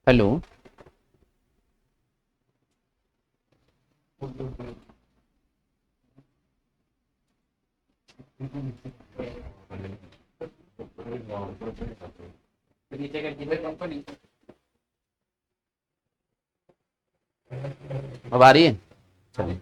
Hello. अब आ रही है? चलिए।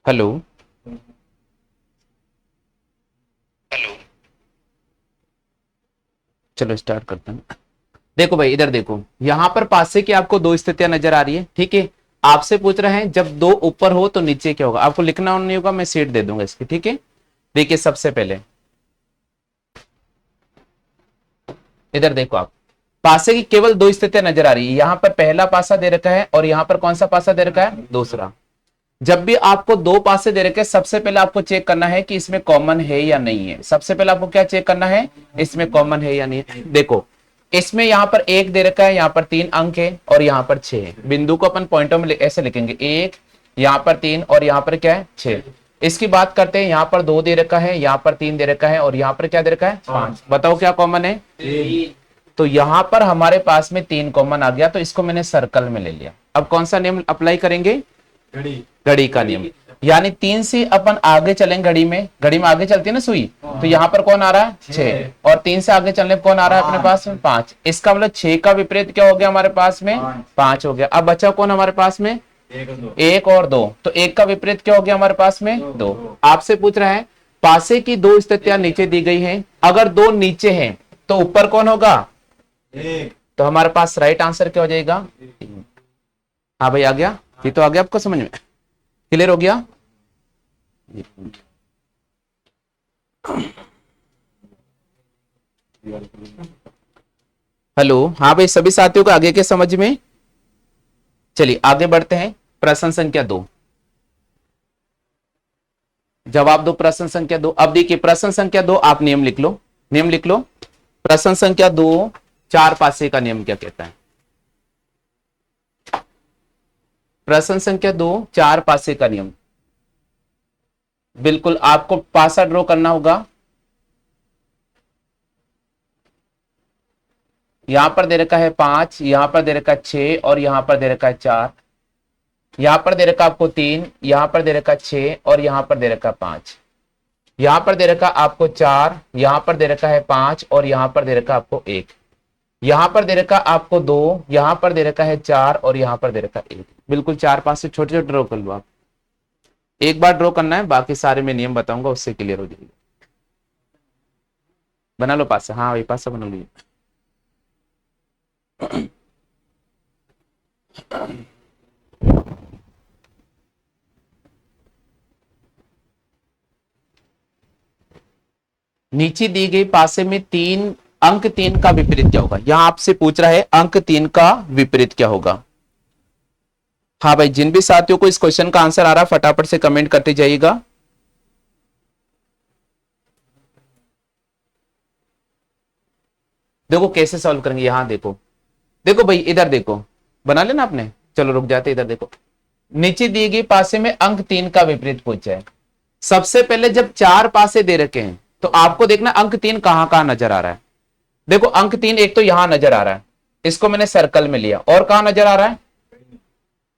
हेलो। चलो स्टार्ट करते हैं। देखो भाई इधर देखो, यहां पर पासे की आपको दो स्थितियां नजर आ रही है, ठीक है। आपसे पूछ रहे हैं जब दो ऊपर हो तो नीचे क्या होगा, आपको लिखना नहीं होगा, मैं सीट दे दूंगा इसकी, ठीक है। देखिए सबसे पहले इधर देखो आप, पासे की केवल दो स्थितियां नजर आ रही है। यहां पर पहला पासा दे रखा है और यहां पर कौन सा पासा दे रखा है, दूसरा। जब भी आपको दो पासे दे रखे, सबसे पहले आपको चेक करना है कि इसमें कॉमन है या नहीं है। सबसे पहले आपको क्या चेक करना है, इसमें कॉमन है या नहीं है। देखो इसमें यहां पर एक दे रखा है, यहां पर 3 अंक है और यहां पर 6 है। बिंदु को अपन पॉइंटों में ऐसे लिखेंगे, 1, यहां पर 3 और यहां पर क्या है, 6। इसकी बात करते हैं, यहां पर 2 दे रखा है, यहां पर 3 दे रखा है और यहां पर क्या दे रखा है, 5। बताओ क्या कॉमन है, तो यहां पर हमारे पास में 3 कॉमन आ गया, तो इसको मैंने सर्कल में ले लिया। अब कौन सा नियम अप्लाई करेंगे, घड़ी का नियम। यानी 3 से अपन आगे चलेंगे, घड़ी में आगे चलती है ना सुई, तो यहाँ पर कौन आ रहा है, 6। और 3 से आगे चलने पर कौन आ रहा है अपने पास में, 5। इसका मतलब 6 का विपरीत क्या हो गया हमारे पास में, 5 हो गया। अब बचा कौन हमारे पास में, 1 और 2। तो 1 का विपरीत क्या हो गया हमारे पास में, 2। आपसे पूछ रहा है पासे की दो स्थितियां नीचे दी गई हैं, अगर दो नीचे हैं तो ऊपर कौन होगा, तो हमारे पास राइट आंसर क्या हो जाएगा। हाँ भाई आ गया, ये तो आ गया आपको समझ में, क्लियर हो गया। हेलो, हाँ भाई सभी साथियों को आगे के समझ में। चलिए आगे बढ़ते हैं। प्रश्न संख्या 2, जवाब दो प्रश्न संख्या 2। अब देखिए प्रश्न संख्या 2, आप नियम लिख लो, नियम लिख लो। प्रश्न संख्या 2 चार पासे का नियम क्या कहता है। प्रश्न संख्या 2 चार पासे का नियम, बिल्कुल आपको पासा ड्रॉ करना होगा। यहां पर दे रखा है 5, यहां पर दे रखा है 6 और यहां पर दे रखा है 4। यहां पर दे रखा आपको 3, यहां पर दे रखा 6 और यहां पर दे रखा 5। यहां पर दे रखा आपको 4, यहां पर दे रखा है 5 और यहां पर दे रखा आपको 1। यहां पर दे रखा आपको 2, यहां पर दे रखा है 4 और यहां पर दे रखा 1। बिल्कुल चार पास से छोटे छोटे ड्रॉ कर लो आप। एक बार ड्रॉ करना है, बाकी सारे मैं नियम बताऊंगा, उससे क्लियर हो जाएगी। बना लो पासा, हाँ वही पासा बना लीजिए। नीचे दी गई पासे में अंक 3 का विपरीत क्या होगा। यहां आपसे पूछ रहा है अंक 3 का विपरीत क्या होगा। हाँ भाई, जिन भी साथियों को इस क्वेश्चन का आंसर आ रहा है फटाफट से कमेंट करते जाइएगा। देखो कैसे सॉल्व करेंगे, यहां देखो, देखो भाई इधर देखो, बना लेना आपने, चलो रुक जाते, इधर देखो। नीचे दिए गए पासे में अंक 3 का विपरीत पूछा है। सबसे पहले जब चार पासे दे रखे हैं तो आपको देखना अंक 3 कहां कहां नजर आ रहा है। देखो अंक 3 एक तो यहां नजर आ रहा है, इसको मैंने सर्कल में लिया, और कहां नजर आ रहा है,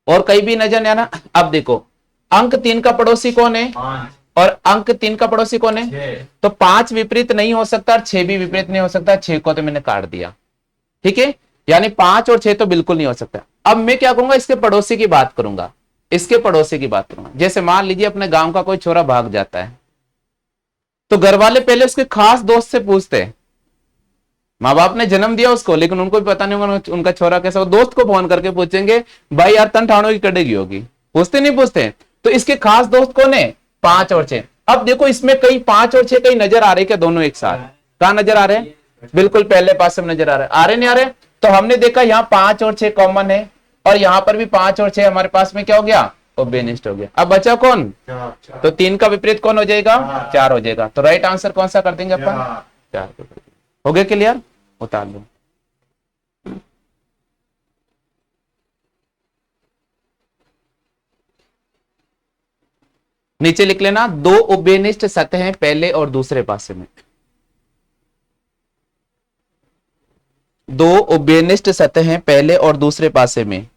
और कहीं भी नजर नहीं आ रहा। अब देखो अंक 3 का पड़ोसी कौन है, और अंक 3 का पड़ोसी कौन है, तो 5 विपरीत नहीं हो सकता और 6 भी विपरीत नहीं हो सकता। 6 को तो मैंने काट दिया, ठीक है, यानी 5 और 6 तो बिल्कुल नहीं हो सकता। अब मैं क्या करूंगा, इसके पड़ोसी की बात करूंगा, इसके पड़ोसी की बात करूंगा। जैसे मान लीजिए अपने गांव का कोई छोरा भाग जाता है, तो घर वाले पहले उसके खास दोस्त से पूछते हैं, माँ बाप ने जन्म दिया उसको, लेकिन उनको भी पता नहीं होगा उनका छोरा कैसा हो। दोस्त को फोन करके पूछेंगे भाई यार तन ठाणों की कटेगी होगी, पूछते नहीं पूछते। तो इसके खास दोस्त कौन है? 5 और 6। अब देखो इसमें कई 5 और 6 कहीं नजर आ रहे क्या दोनों एक साथ? कहा नजर आ रहे हैं? बिल्कुल पहले पास में नजर आ रहे नहीं आ रहे? तो हमने देखा यहाँ 5 और 6 कॉमन है, और यहाँ पर भी 5 और 6 हमारे पास में क्या हो गया? ओबेनिस्ट हो गया। अब बचा कौन? तो 3 का विपरीत कौन हो जाएगा? 4 हो जाएगा। तो राइट आंसर कौन सा कर देंगे अपन? 4। हो गया क्लियर? उतार दो। नीचे लिख लेना, 2 उभयनिष्ठ सतहें पहले और दूसरे पासे में। 2 उभयनिष्ठ सतहें पहले और दूसरे पासे में।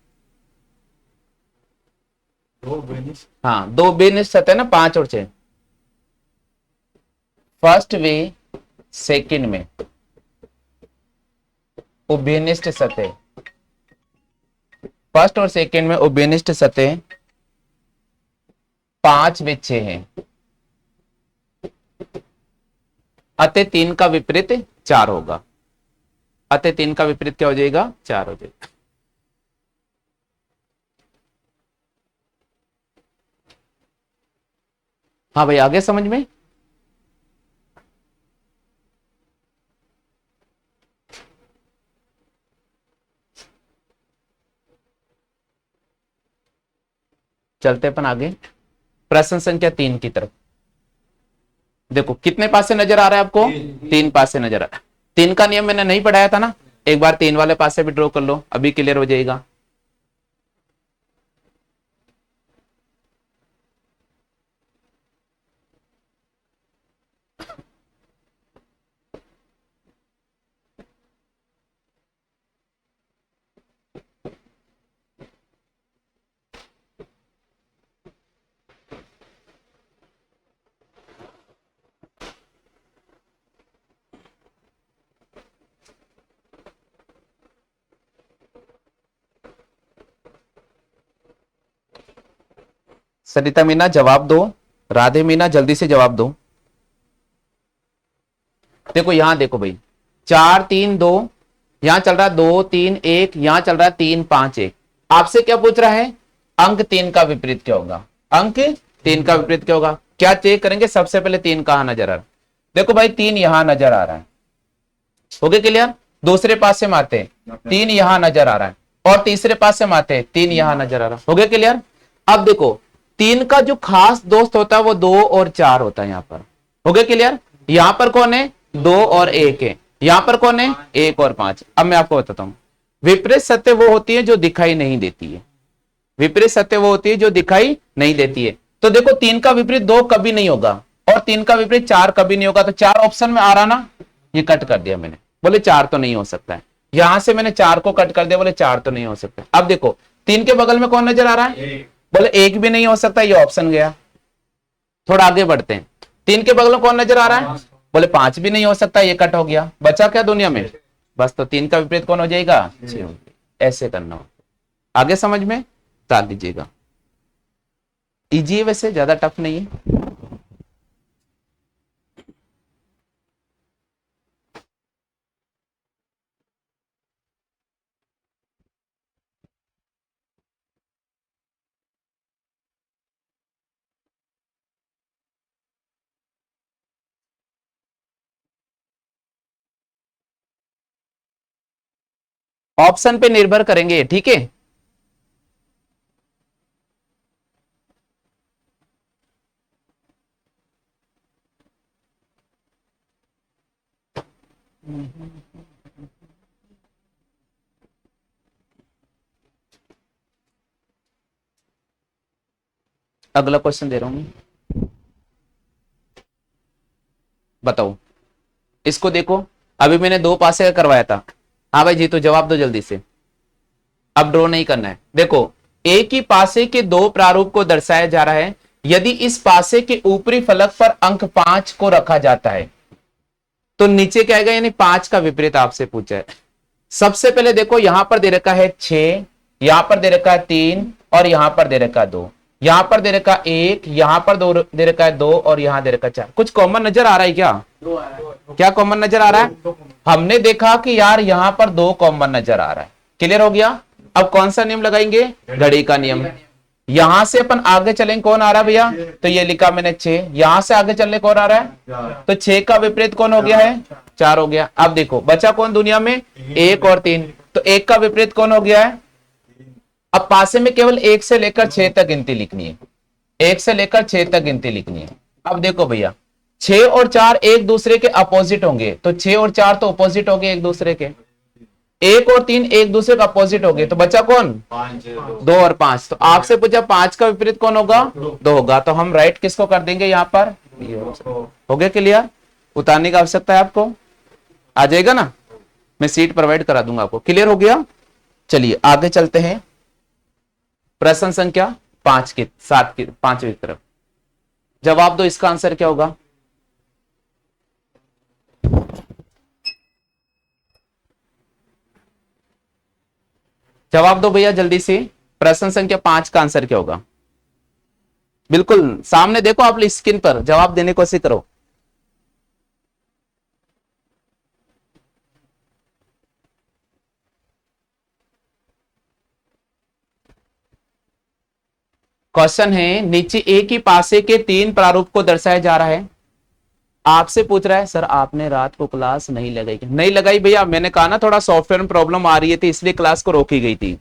हाँ, 2 उभयनिष्ठ सतह ना, 5 और 6। फर्स्ट वे सेकंड में उभयनिष्ठ सतह, फर्स्ट और सेकंड में उभयनिष्ठ सतह 5 व 6 हैं, अतः 3 का विपरीत 4 होगा। अतः 3 का विपरीत क्या हो जाएगा? 4 हो जाएगा। हाँ भाई, आगे समझ में? चलते अपन आगे प्रश्न संख्या 3 की तरफ। देखो कितने पासे नजर आ रहा है आपको? 3 पासे नजर आ रहा है। 3 का नियम मैंने नहीं पढ़ाया था ना, एक बार 3 वाले पासे भी ड्रॉ कर लो, अभी क्लियर हो जाएगा। सरिता मीना जवाब दो, राधे मीना जल्दी से जवाब दो। देखो यहां देखो भाई, 4 3 2, यहां चल रहा है 2 3 1, यहां चल रहा है 3 5 1। आपसे क्या पूछ रहा है? अंक 3 का विपरीत क्या होगा? अंक 3 का विपरीत क्या होगा? क्या चेक करेंगे? सबसे पहले 3 कहां नजर आ रहा है? देखो भाई 3 यहां नजर आ रहा है, हो गया क्लियर? दूसरे पास से मारते 3 यहां नजर आ रहा है, और तीसरे पास से मारते 3 यहां नजर आ रहा है, हो गया क्लियर? अब देखो 3 का जो खास दोस्त होता है वो 2 और 4 होता है, यहां पर हो गया क्लियर? यहां पर कौन है? 2 और 1 है। यहां पर कौन है? 1 और 5। अब मैं आपको बताता हूं, विपरीत सत्य वो होती है जो दिखाई नहीं देती है। विपरीत सत्य वो होती है जो दिखाई नहीं देती है। तो देखो 3 का विपरीत 2 कभी नहीं होगा, और 3 का विपरीत 4 कभी नहीं होगा। तो 4 ऑप्शन में आ रहा ना, ये कट कर दिया मैंने, बोले 4 तो नहीं हो सकता है। यहां से मैंने 4 को कट कर दिया, बोले 4 तो नहीं हो सकता। अब देखो 3 के बगल में कौन नजर आ रहा है? बोले 1 भी नहीं हो सकता, ये ऑप्शन गया। थोड़ा आगे बढ़ते हैं, 3 के बगल में कौन नजर आ रहा है? बोले 5 भी नहीं हो सकता, ये कट हो गया। बचा क्या दुनिया में? बस। तो 3 का विपरीत कौन हो जाएगा? 6। ऐसे करना हो, आगे समझ में डाल दीजिएगा। इजी है वैसे, ज्यादा टफ नहीं है। ऑप्शन पे निर्भर करेंगे, ठीक है? अगला क्वेश्चन दे रहा हूं मैं, बताओ इसको। देखो अभी मैंने 2 पासे का करवाया था। हाँ भाई जी, तो जवाब दो जल्दी से, अब ड्रॉ नहीं करना है। देखो एक ही पासे के 2 प्रारूप को दर्शाया जा रहा है। यदि इस पासे के ऊपरी फलक पर अंक 5 को रखा जाता है तो नीचे क्या आएगा? यानी 5 का विपरीत आपसे पूछा है। सबसे पहले देखो यहां पर दे रखा है 6, यहां पर दे रखा है 3, और यहां पर दे रखा है 2, यहां पर दे रखा 1, यहां पर दे रखा है 2, और यहां दे रखा 4। कुछ कॉमन नजर आ रहा है क्या? क्या कॉमन नजर आ रहा है? हमने देखा कि यार यहां पर 2 कॉमन नजर आ रहा है। क्लियर हो गया? अब कौन सा नियम लगाएंगे? घड़ी का नियम। यहां से अपन आगे चलेंगे, कौन आ रहा है भैया? तो ये लिखा मैंने 6। यहां से आगे चलने कौन आ रहा है? तो 6 का विपरीत कौन हो गया है? 4 हो गया। अब देखो बचा कौन दुनिया में? 1 और 3। तो 1 का विपरीत कौन हो गया है? अब पासे में केवल 1 से लेकर 6 तक गिनती लिखनी है। 1 से लेकर 6 तक गिनती लिखनी है। अब देखो भैया 6 और 4 एक दूसरे के अपोजिट होंगे, तो 6 और 4 तो अपोजिट हो गए एक दूसरे के। 1 और 3 एक दूसरे का अपोजिट हो गए, तो बचा कौन? 2 और 5। तो आपसे पूछा 5 का विपरीत कौन होगा? 2 होगा। तो हम राइट किसको कर देंगे यहां पर? हो गया क्लियर? उतारने की आवश्यकता है आपको? आ जाएगा ना, मैं सीट प्रोवाइड करा दूंगा आपको। क्लियर हो गया? चलिए आगे चलते हैं। प्रश्न संख्या 5 की 7 की 5वीं तरफ जवाब दो। इसका आंसर क्या होगा? जवाब दो भैया जल्दी से। प्रश्न संख्या 5 का आंसर क्या होगा? बिल्कुल सामने देखो आप स्क्रीन पर, जवाब देने की कोशिश करो। क्वेश्चन है नीचे एक ही पासे के 3 प्रारूप को दर्शाया जा रहा है। आपसे पूछ रहा है सर आपने रात को क्लास नहीं लगाई? नहीं लगाई भैया, मैंने कहा ना थोड़ा सॉफ्टवेयर में प्रॉब्लम आ रही थी इसलिए क्लास को रोकी गई थी।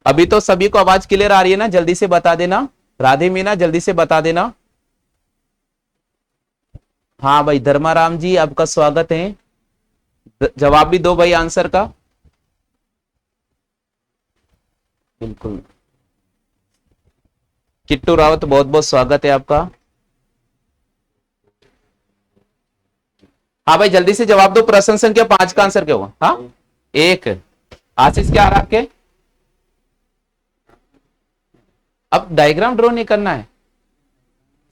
अभी तो सभी को आवाज क्लियर आ रही है ना? जल्दी से बता देना। राधे मीना जल्दी से बता देना। हाँ भाई धर्माराम जी आपका स्वागत है। जवाब भी दो भाई आंसर का। बिल्कुल किट्टू रावत बहुत बहुत स्वागत है आपका। हाँ भाई जल्दी से जवाब दो। प्रश्न संख्या 5 का आंसर क्या होगा? हाँ 1। आशीष क्या आ रहा है आपके? अब डायग्राम ड्रॉ नहीं करना है,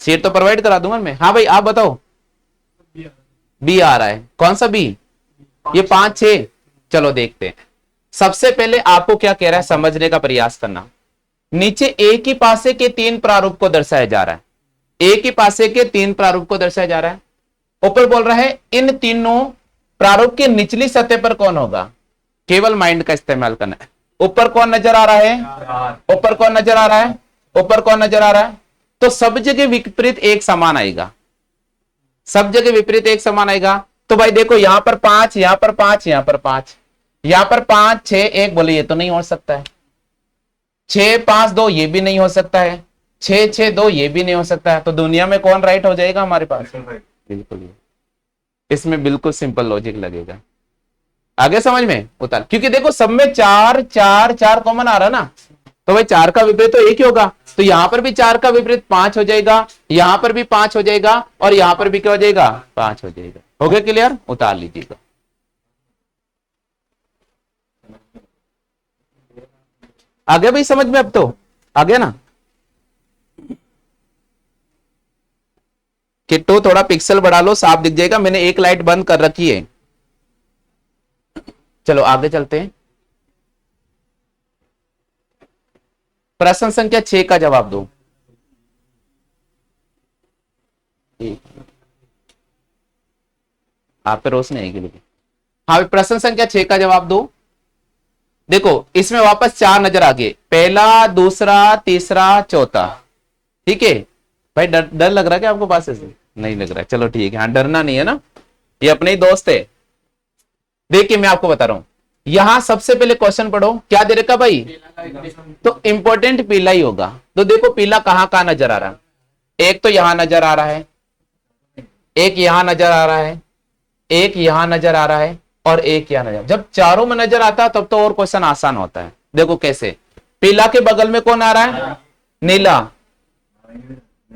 सीट तो प्रोवाइड करा दूंगा मैं। हाँ भाई आप बताओ। बी आ रहा है। कौन सा बी? ये 5 6। चलो देखते हैं। सबसे पहले आपको क्या कह रहा है समझने का प्रयास करना। नीचे एक ही पासे के 3 प्रारूप को दर्शाया जा रहा है। एक ही पासे के 3 प्रारूप को दर्शाया जा रहा है। ऊपर बोल रहा है इन तीनों प्रारूप की निचली सतह पर कौन होगा? केवल माइंड का इस्तेमाल करना है। ऊपर कौन नजर आ रहा है? ऊपर कौन नजर आ रहा है? ऊपर कौन नजर आ रहा है? तो सब जगह विपरीत एक समान आएगा। सब जगह विपरीत एक समान आएगा। तो भाई देखो यहां पर 5, यहां पर 5, यहां पर 5, यहां पर 5 6 1। बोले ये तो नहीं हो सकता है। 6 5 2 ये भी नहीं हो सकता है। 6 6 2 ये भी नहीं हो सकता है। तो दुनिया में कौन राइट हो जाएगा हमारे पास? बिल्कुल इसमें बिल्कुल सिंपल लॉजिक लगेगा। आगे समझ में उतार, क्योंकि देखो सब में 4 4 4 कॉमन आ रहा ना, तो भाई 4 का विपरीत तो 1 ही होगा। तो यहां पर भी 4 का विपरीत 5 हो जाएगा, यहां पर भी 5 हो जाएगा, और यहां पर भी क्या हो जाएगा? 5 हो जाएगा। हो गया क्लियर? उतार लीजिएगा। आगे भाई समझ में? अब तो आ गया ना? किट्टू थोड़ा पिक्सल बढ़ा लो, साफ दिख जाएगा। मैंने एक लाइट बंद कर रखी है। चलो आगे चलते हैं। प्रश्न संख्या 6 का जवाब दो। आप पे रोशनी आएगी लेकिन। हाँ प्रश्न संख्या 6 का जवाब दो। देखो इसमें वापस 4 नजर आ गए, पहला दूसरा तीसरा चौथा। ठीक है भाई, डर डर लग रहा है क्या आपको? पास से नहीं लग रहा है? चलो ठीक है। हाँ डरना नहीं है ना, ये अपने ही दोस्त है। देखिए मैं आपको बता रहा हूं, यहां सबसे पहले क्वेश्चन पढ़ो। क्या दे रखा भाई? तो इंपॉर्टेंट पीला ही होगा। तो देखो पीला कहां कहां नजर आ रहा है? एक तो यहां नजर आ रहा है, एक यहां नजर आ रहा है, एक यहां नजर आ रहा है, और एक यहां नजर। जब चारों में नजर आता है तब तो और क्वेश्चन आसान होता है। देखो कैसे, पीला के बगल में कौन आ रहा है? नीला।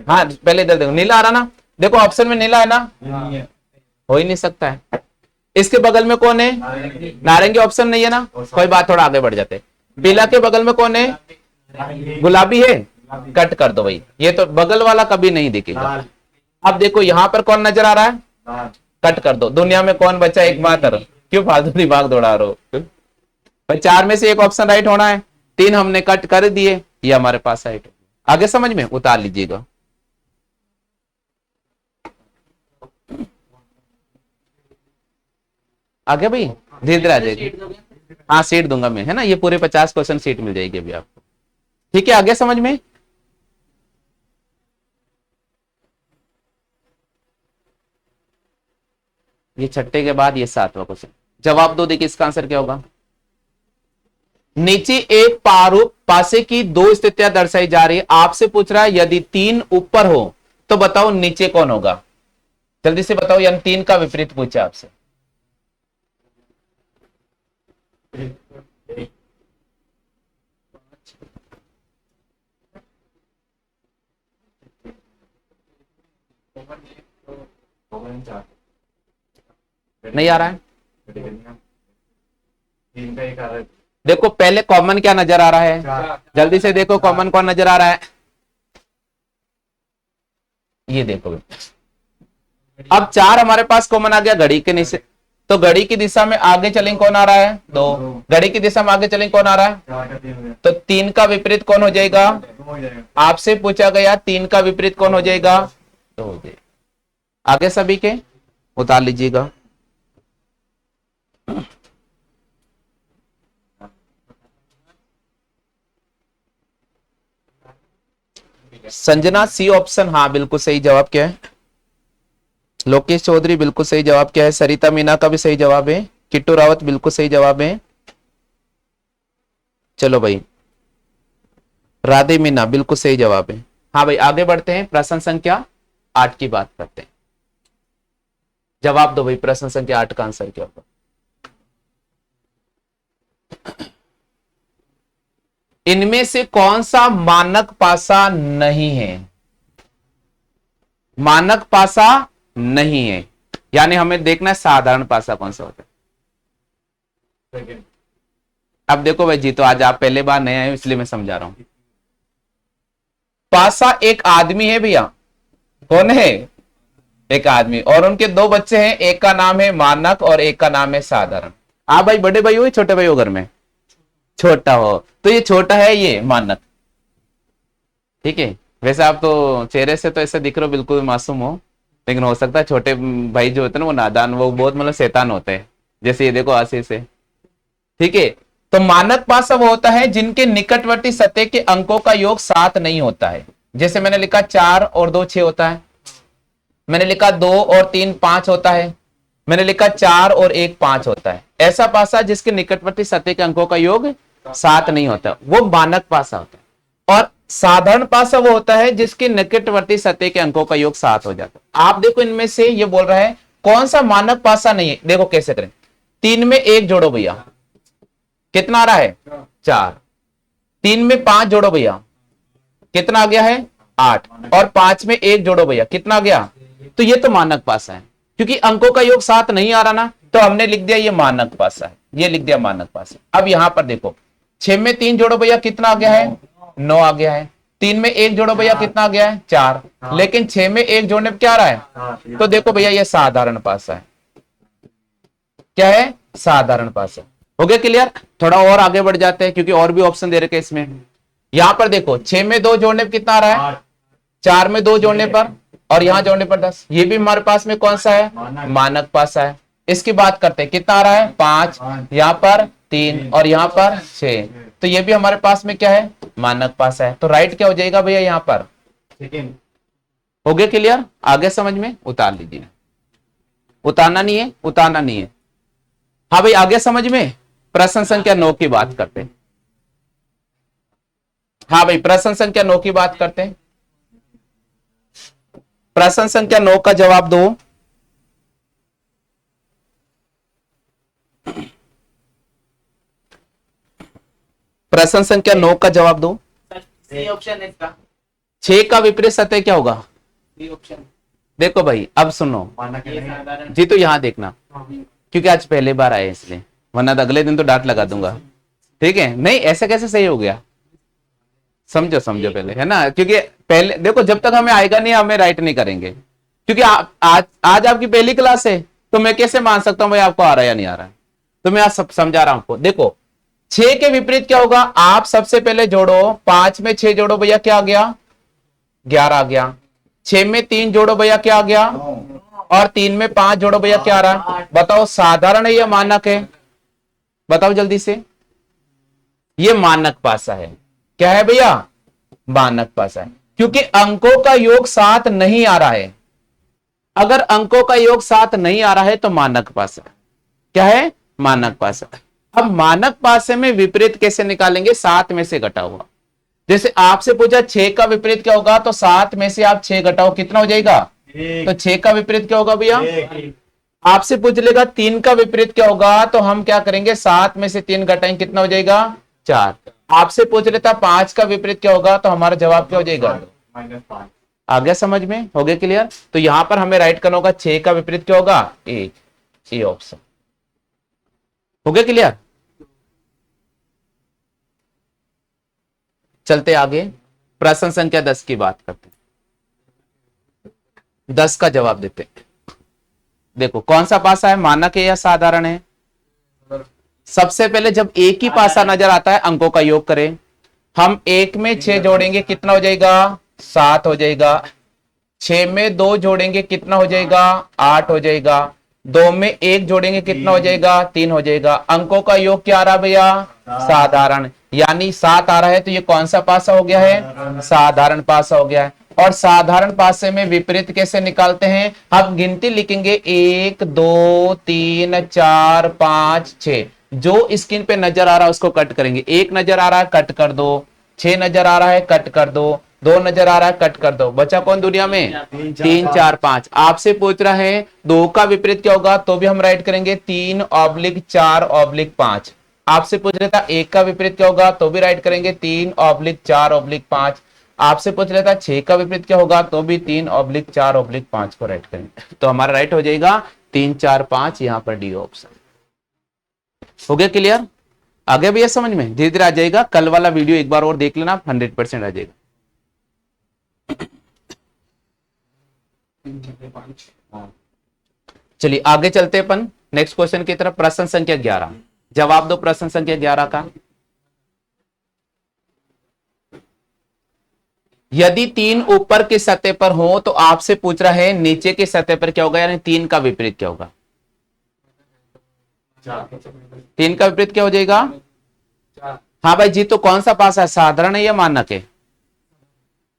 हाँ पहले इधर देखो, नीला आ रहा ना। देखो ऑप्शन में नीला है ना, हो ही नहीं सकता है। इसके बगल में कौन है? नारंगी। ऑप्शन नहीं है ना, कोई बात, थोड़ा आगे बढ़ जाते। पीला के बगल में कौन है? गुलाबी है। कट कर दो भाई, ये तो बगल वाला कभी नहीं दिखेगा। अब देखो यहां पर कौन नजर आ रहा है? कट कर दो। दुनिया में कौन बचा एकमात्र? क्यों फालतू दिमाग दौड़ा रहे हो भाई? 4 में से एक ऑप्शन राइट होना है। 3 हमने कट कर दिए, ये हमारे पास राइट। आगे समझ में? उतार लीजिएगा। आ गया भाई, धीरे धीरे आ जाएगी। हाँ सीट दूंगा मैं, है ना, ये पूरे 50 क्वेश्चन सीट मिल जाएगी अभी आपको। ठीक है, आ गया समझ में। ये छठे के बाद ये 7वां क्वेश्चन। जवाब दो, देखिए इसका आंसर क्या होगा। नीचे एक पारूप पासे की दो स्थितियां दर्शाई जा रही है, आपसे पूछ रहा है यदि 3 ऊपर हो तो बताओ नीचे कौन होगा। जल्दी से बताओ, यानी 3 का विपरीत पूछा आपसे। नहीं आ रहा है, देखो पहले कॉमन क्या नजर आ रहा है, जल्दी से देखो कॉमन कौन नजर आ रहा है। ये देखो, अब 4 हमारे पास कॉमन आ गया घड़ी के नीचे, तो घड़ी की दिशा में आगे चलेंगे कौन आ रहा है 2, घड़ी की दिशा में आगे चलेंगे कौन आ रहा है, तो 3 का विपरीत कौन हो जाएगा। आपसे पूछा गया 3 का विपरीत कौन हो जाएगा, 2 हो जाएगा। आगे सभी के उतार लीजिएगा। संजना सी ऑप्शन, हाँ बिल्कुल सही जवाब क्या है। लोकेश चौधरी बिल्कुल सही जवाब क्या है। सरिता मीना का भी सही जवाब है। किट्टू रावत बिल्कुल सही जवाब है। चलो भाई, राधे मीना बिल्कुल सही जवाब है। हाँ भाई आगे बढ़ते हैं, प्रश्न संख्या 8 की बात करते हैं। जवाब दो भाई, प्रश्न संख्या 8 का आंसर क्या होगा। इनमें से कौन सा मानक पासा नहीं है। मानक पासा नहीं है, यानी हमें देखना है साधारण पासा कौन सा होता है। अब देखो भाई जी, तो आज आप पहले बार नए आए हो इसलिए मैं समझा रहा हूं। पासा एक आदमी है भैया, कौन है, एक आदमी, और उनके 2 बच्चे हैं, एक का नाम है मानक और एक का नाम है साधारण। आप भाई बड़े भाई हो या छोटे भाई हो घर में, छोटा हो, तो ये छोटा है, ये मानक। ठीक है, वैसे आप तो चेहरे से तो ऐसे दिख रहे हो बिल्कुल मासूम हो, लेकिन हो सकता है छोटे भाई जो होते हैं ना वो नादान, वो बहुत मतलब शैतान होते हैं, जैसे ये देखो आशीष है। ठीक है, तो मानक पासा वो होता है जिनके निकटवर्ती सतह के अंकों का योग 7 नहीं होता है। जैसे मैंने लिखा 4 और 2 6 होता है, मैंने लिखा 2 और 3 5 होता है, मैंने लिखा 4 और 1 5 होता है। ऐसा पासा जिसके निकटवर्ती सतह के अंकों का योग 7 नहीं होता, वो मानक पासा होता है। और साधारण पासा वो होता है जिसके निकटवर्ती सतह के अंकों का योग 7 हो जाता है। आप देखो इनमें से ये बोल रहा है कौन सा मानक पासा नहीं है। देखो कैसे करें, 3 में 1 जोड़ो भैया, कितना आ रहा है 4। 3 में 5 जोड़ो भैया, कितना आ गया है 8। और 5 में 1 जोड़ो भैया, कितना आ गया। तो ये तो मानक पासा है, क्योंकि अंकों का योग 7 नहीं आ रहा ना, तो हमने लिख दिया ये मानक पासा है, ये लिख दिया मानक पासा। अब यहां पर देखो 6 में 3 जोड़ो भैया, कितना आ गया है 9 आ गया है। 3 में 1 जोड़ो भैया, कितना आ गया है 4। लेकिन 6 में 1 जोड़ने पर क्या आ रहा है, तो देखो भैया ये साधारण पासा है। क्या है, साधारण पासा। हो गया क्लियर। थोड़ा और आगे बढ़ जाते हैं क्योंकि और भी ऑप्शन दे रखे इसमें। यहां पर देखो 6 में 2 जोड़ने पर कितना आ रहा है, 4 में 2 जोड़ने पर, और यहां जोड़ने पर 10। ये भी हमारे पास में कौन सा है, मानक पासा है। इसकी बात करते हैं, कितना आ रहा है 5, यहां पर 3 और यहां पर 6, तो ये भी हमारे पास में क्या है, मानक पासा है। तो राइट क्या हो जाएगा भैया यहां पर। हो गया क्लियर, आगे समझ में, उतार लीजिए। उतारना नहीं है, उतारना नहीं है। हाँ भाई आगे समझ में। प्रश्न संख्या 9 की बात करते हैं। हाँ भाई प्रश्न संख्या 9 की बात करते हैं। प्रश्न संख्या 9 का जवाब दो। प्रश्न संख्या 9 का जवाब दो। सी ऑप्शन है इसका। 6 का विपरीत सतह क्या होगा। C option. देखो भाई अब सुनो ये साधारण। जी, तो यहां देखना, क्योंकि आज पहले बार आए इसलिए, वरना तो अगले दिन तो डांट लगा दूंगा। ठीक है, नहीं ऐसा कैसे सही हो गया, समझो समझो पहले, है ना, क्योंकि पहले देखो जब तक हमें आएगा नहीं हमें राइट नहीं करेंगे, क्योंकि आज आपकी पहली क्लास है, तो मैं कैसे मान सकता हूं भाई आपको आ रहा है या नहीं आ रहा है। तो मैं आज सब समझा रहा हूं आपको। देखो 6 के विपरीत क्या होगा, आप सबसे पहले जोड़ो, 5 में 6 जोड़ो भैया, क्या आ गया 11 आ गया। 6 में 3 जोड़ो भैया, क्या आ गया और 3 में 5 जोड़ो भैया, क्या आ रहा है बताओ? साधारण है या मानक है? बताओ जल्दी से। ये मानक पासा है। क्या है भैया? मानक पासा है, क्योंकि अंकों का योग 7 नहीं आ रहा है। अगर अंकों का योग 7 नहीं आ रहा है तो मानक पासा। क्या है? मानक पासा। अब मानक पासे में विपरीत कैसे निकालेंगे? 7 में से घटा हुआ। जैसे आपसे पूछा 6 का विपरीत क्या होगा, तो 7 में से आप 6 घटाओ, कितना हो जाएगा? तो 6 का विपरीत क्या होगा भैया? आपसे पूछ लेगा 3 का विपरीत क्या होगा, तो हम क्या करेंगे? 7 में से 3 घटाएंगे, कितना हो जाएगा? 4। आपसे पूछ लेता 5 का विपरीत क्या होगा, तो हमारा जवाब क्या हो जाएगा? -5। आ गया समझ में? हो गया क्लियर? तो यहां पर हमें राइट करना होगा 6 का विपरीत क्या होगा? 1। ये ऑप्शन हो गया क्लियर? चलते आगे, प्रश्न संख्या 10 की बात करते हैं। 10 का जवाब देते हैं। देखो कौन सा पासा है, मानक है या साधारण है? सबसे पहले जब एक ही पासा नजर आता है अंकों का योग करें। हम 1 में 6 जोड़ेंगे, कितना हो जाएगा? 7 हो जाएगा। 6 में 2 जोड़ेंगे, कितना हो जाएगा? 8 हो जाएगा। 2 में 1 जोड़ेंगे, कितना हो जाएगा? 3 हो जाएगा। अंकों का योग क्या आ रहा भैया? साधारण, यानी 7 आ रहा है, तो ये कौन सा पासा हो गया है? साधारण पासा हो गया है। और साधारण पासे में विपरीत कैसे निकालते हैं? हम गिनती लिखेंगे 1 2 3 4 5 6। जो स्क्रीन पे नजर आ रहा है उसको कट करेंगे। 1 नजर आ रहा है, कट कर दो। 6 नजर आ रहा है, कट कर दो। 2 नजर आ रहा है, कट कर दो। बचा कौन दुनिया में? 3 4 5। आपसे पूछ रहा है 2 का विपरीत क्या होगा, तो भी हम राइट करेंगे 3/4/5। आपसे पूछ रहा था 1 का विपरीत क्या होगा, तो भी राइट करेंगे 3/4/5। आपसे पूछ रहा था 6 का विपरीत क्या होगा, तो भी 3/4/5 को राइट करेंगे। तो हमारा राइट हो जाएगा 3 4 5, यहां पर डी ऑप्शन। हो गया क्लियर? आगे भी ये समझ में धीरे धीरे आ जाएगा। कल वाला वीडियो एक बार और देख लेना, 100% आ जाएगा। चलिए आगे चलते अपन नेक्स्ट क्वेश्चन की तरफ। प्रश्न संख्या 11, जवाब दो प्रश्न संख्या 11 का। यदि 3 ऊपर की सतह पर हो तो आपसे पूछ रहा है नीचे की सतह पर क्या होगा, यानी 3 का विपरीत क्या होगा? 3 का विपरीत क्या हो जाएगा? हाँ भाई जी, तो कौन सा पासा है, साधारण है या मानक है?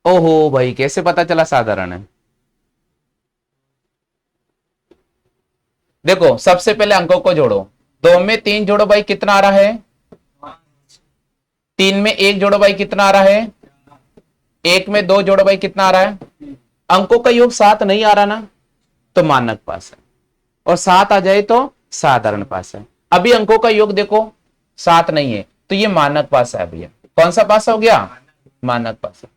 ओहो भाई, कैसे पता चला साधारण है? देखो सबसे पहले अंकों को जोड़ो। 2 में 3 जोड़ो भाई, कितना आ रहा है? 3 में 1 जोड़ो भाई, कितना आ रहा है? 1 में 2 जोड़ो भाई, कितना आ रहा है? अंकों का योग 7 नहीं आ रहा ना, तो मानक पास है। और 7 आ जाए तो साधारण पास है। अभी अंकों का योग देखो 7 नहीं है, तो ये मानक पासा है भैया। कौन सा पासा हो गया? मानक पासा।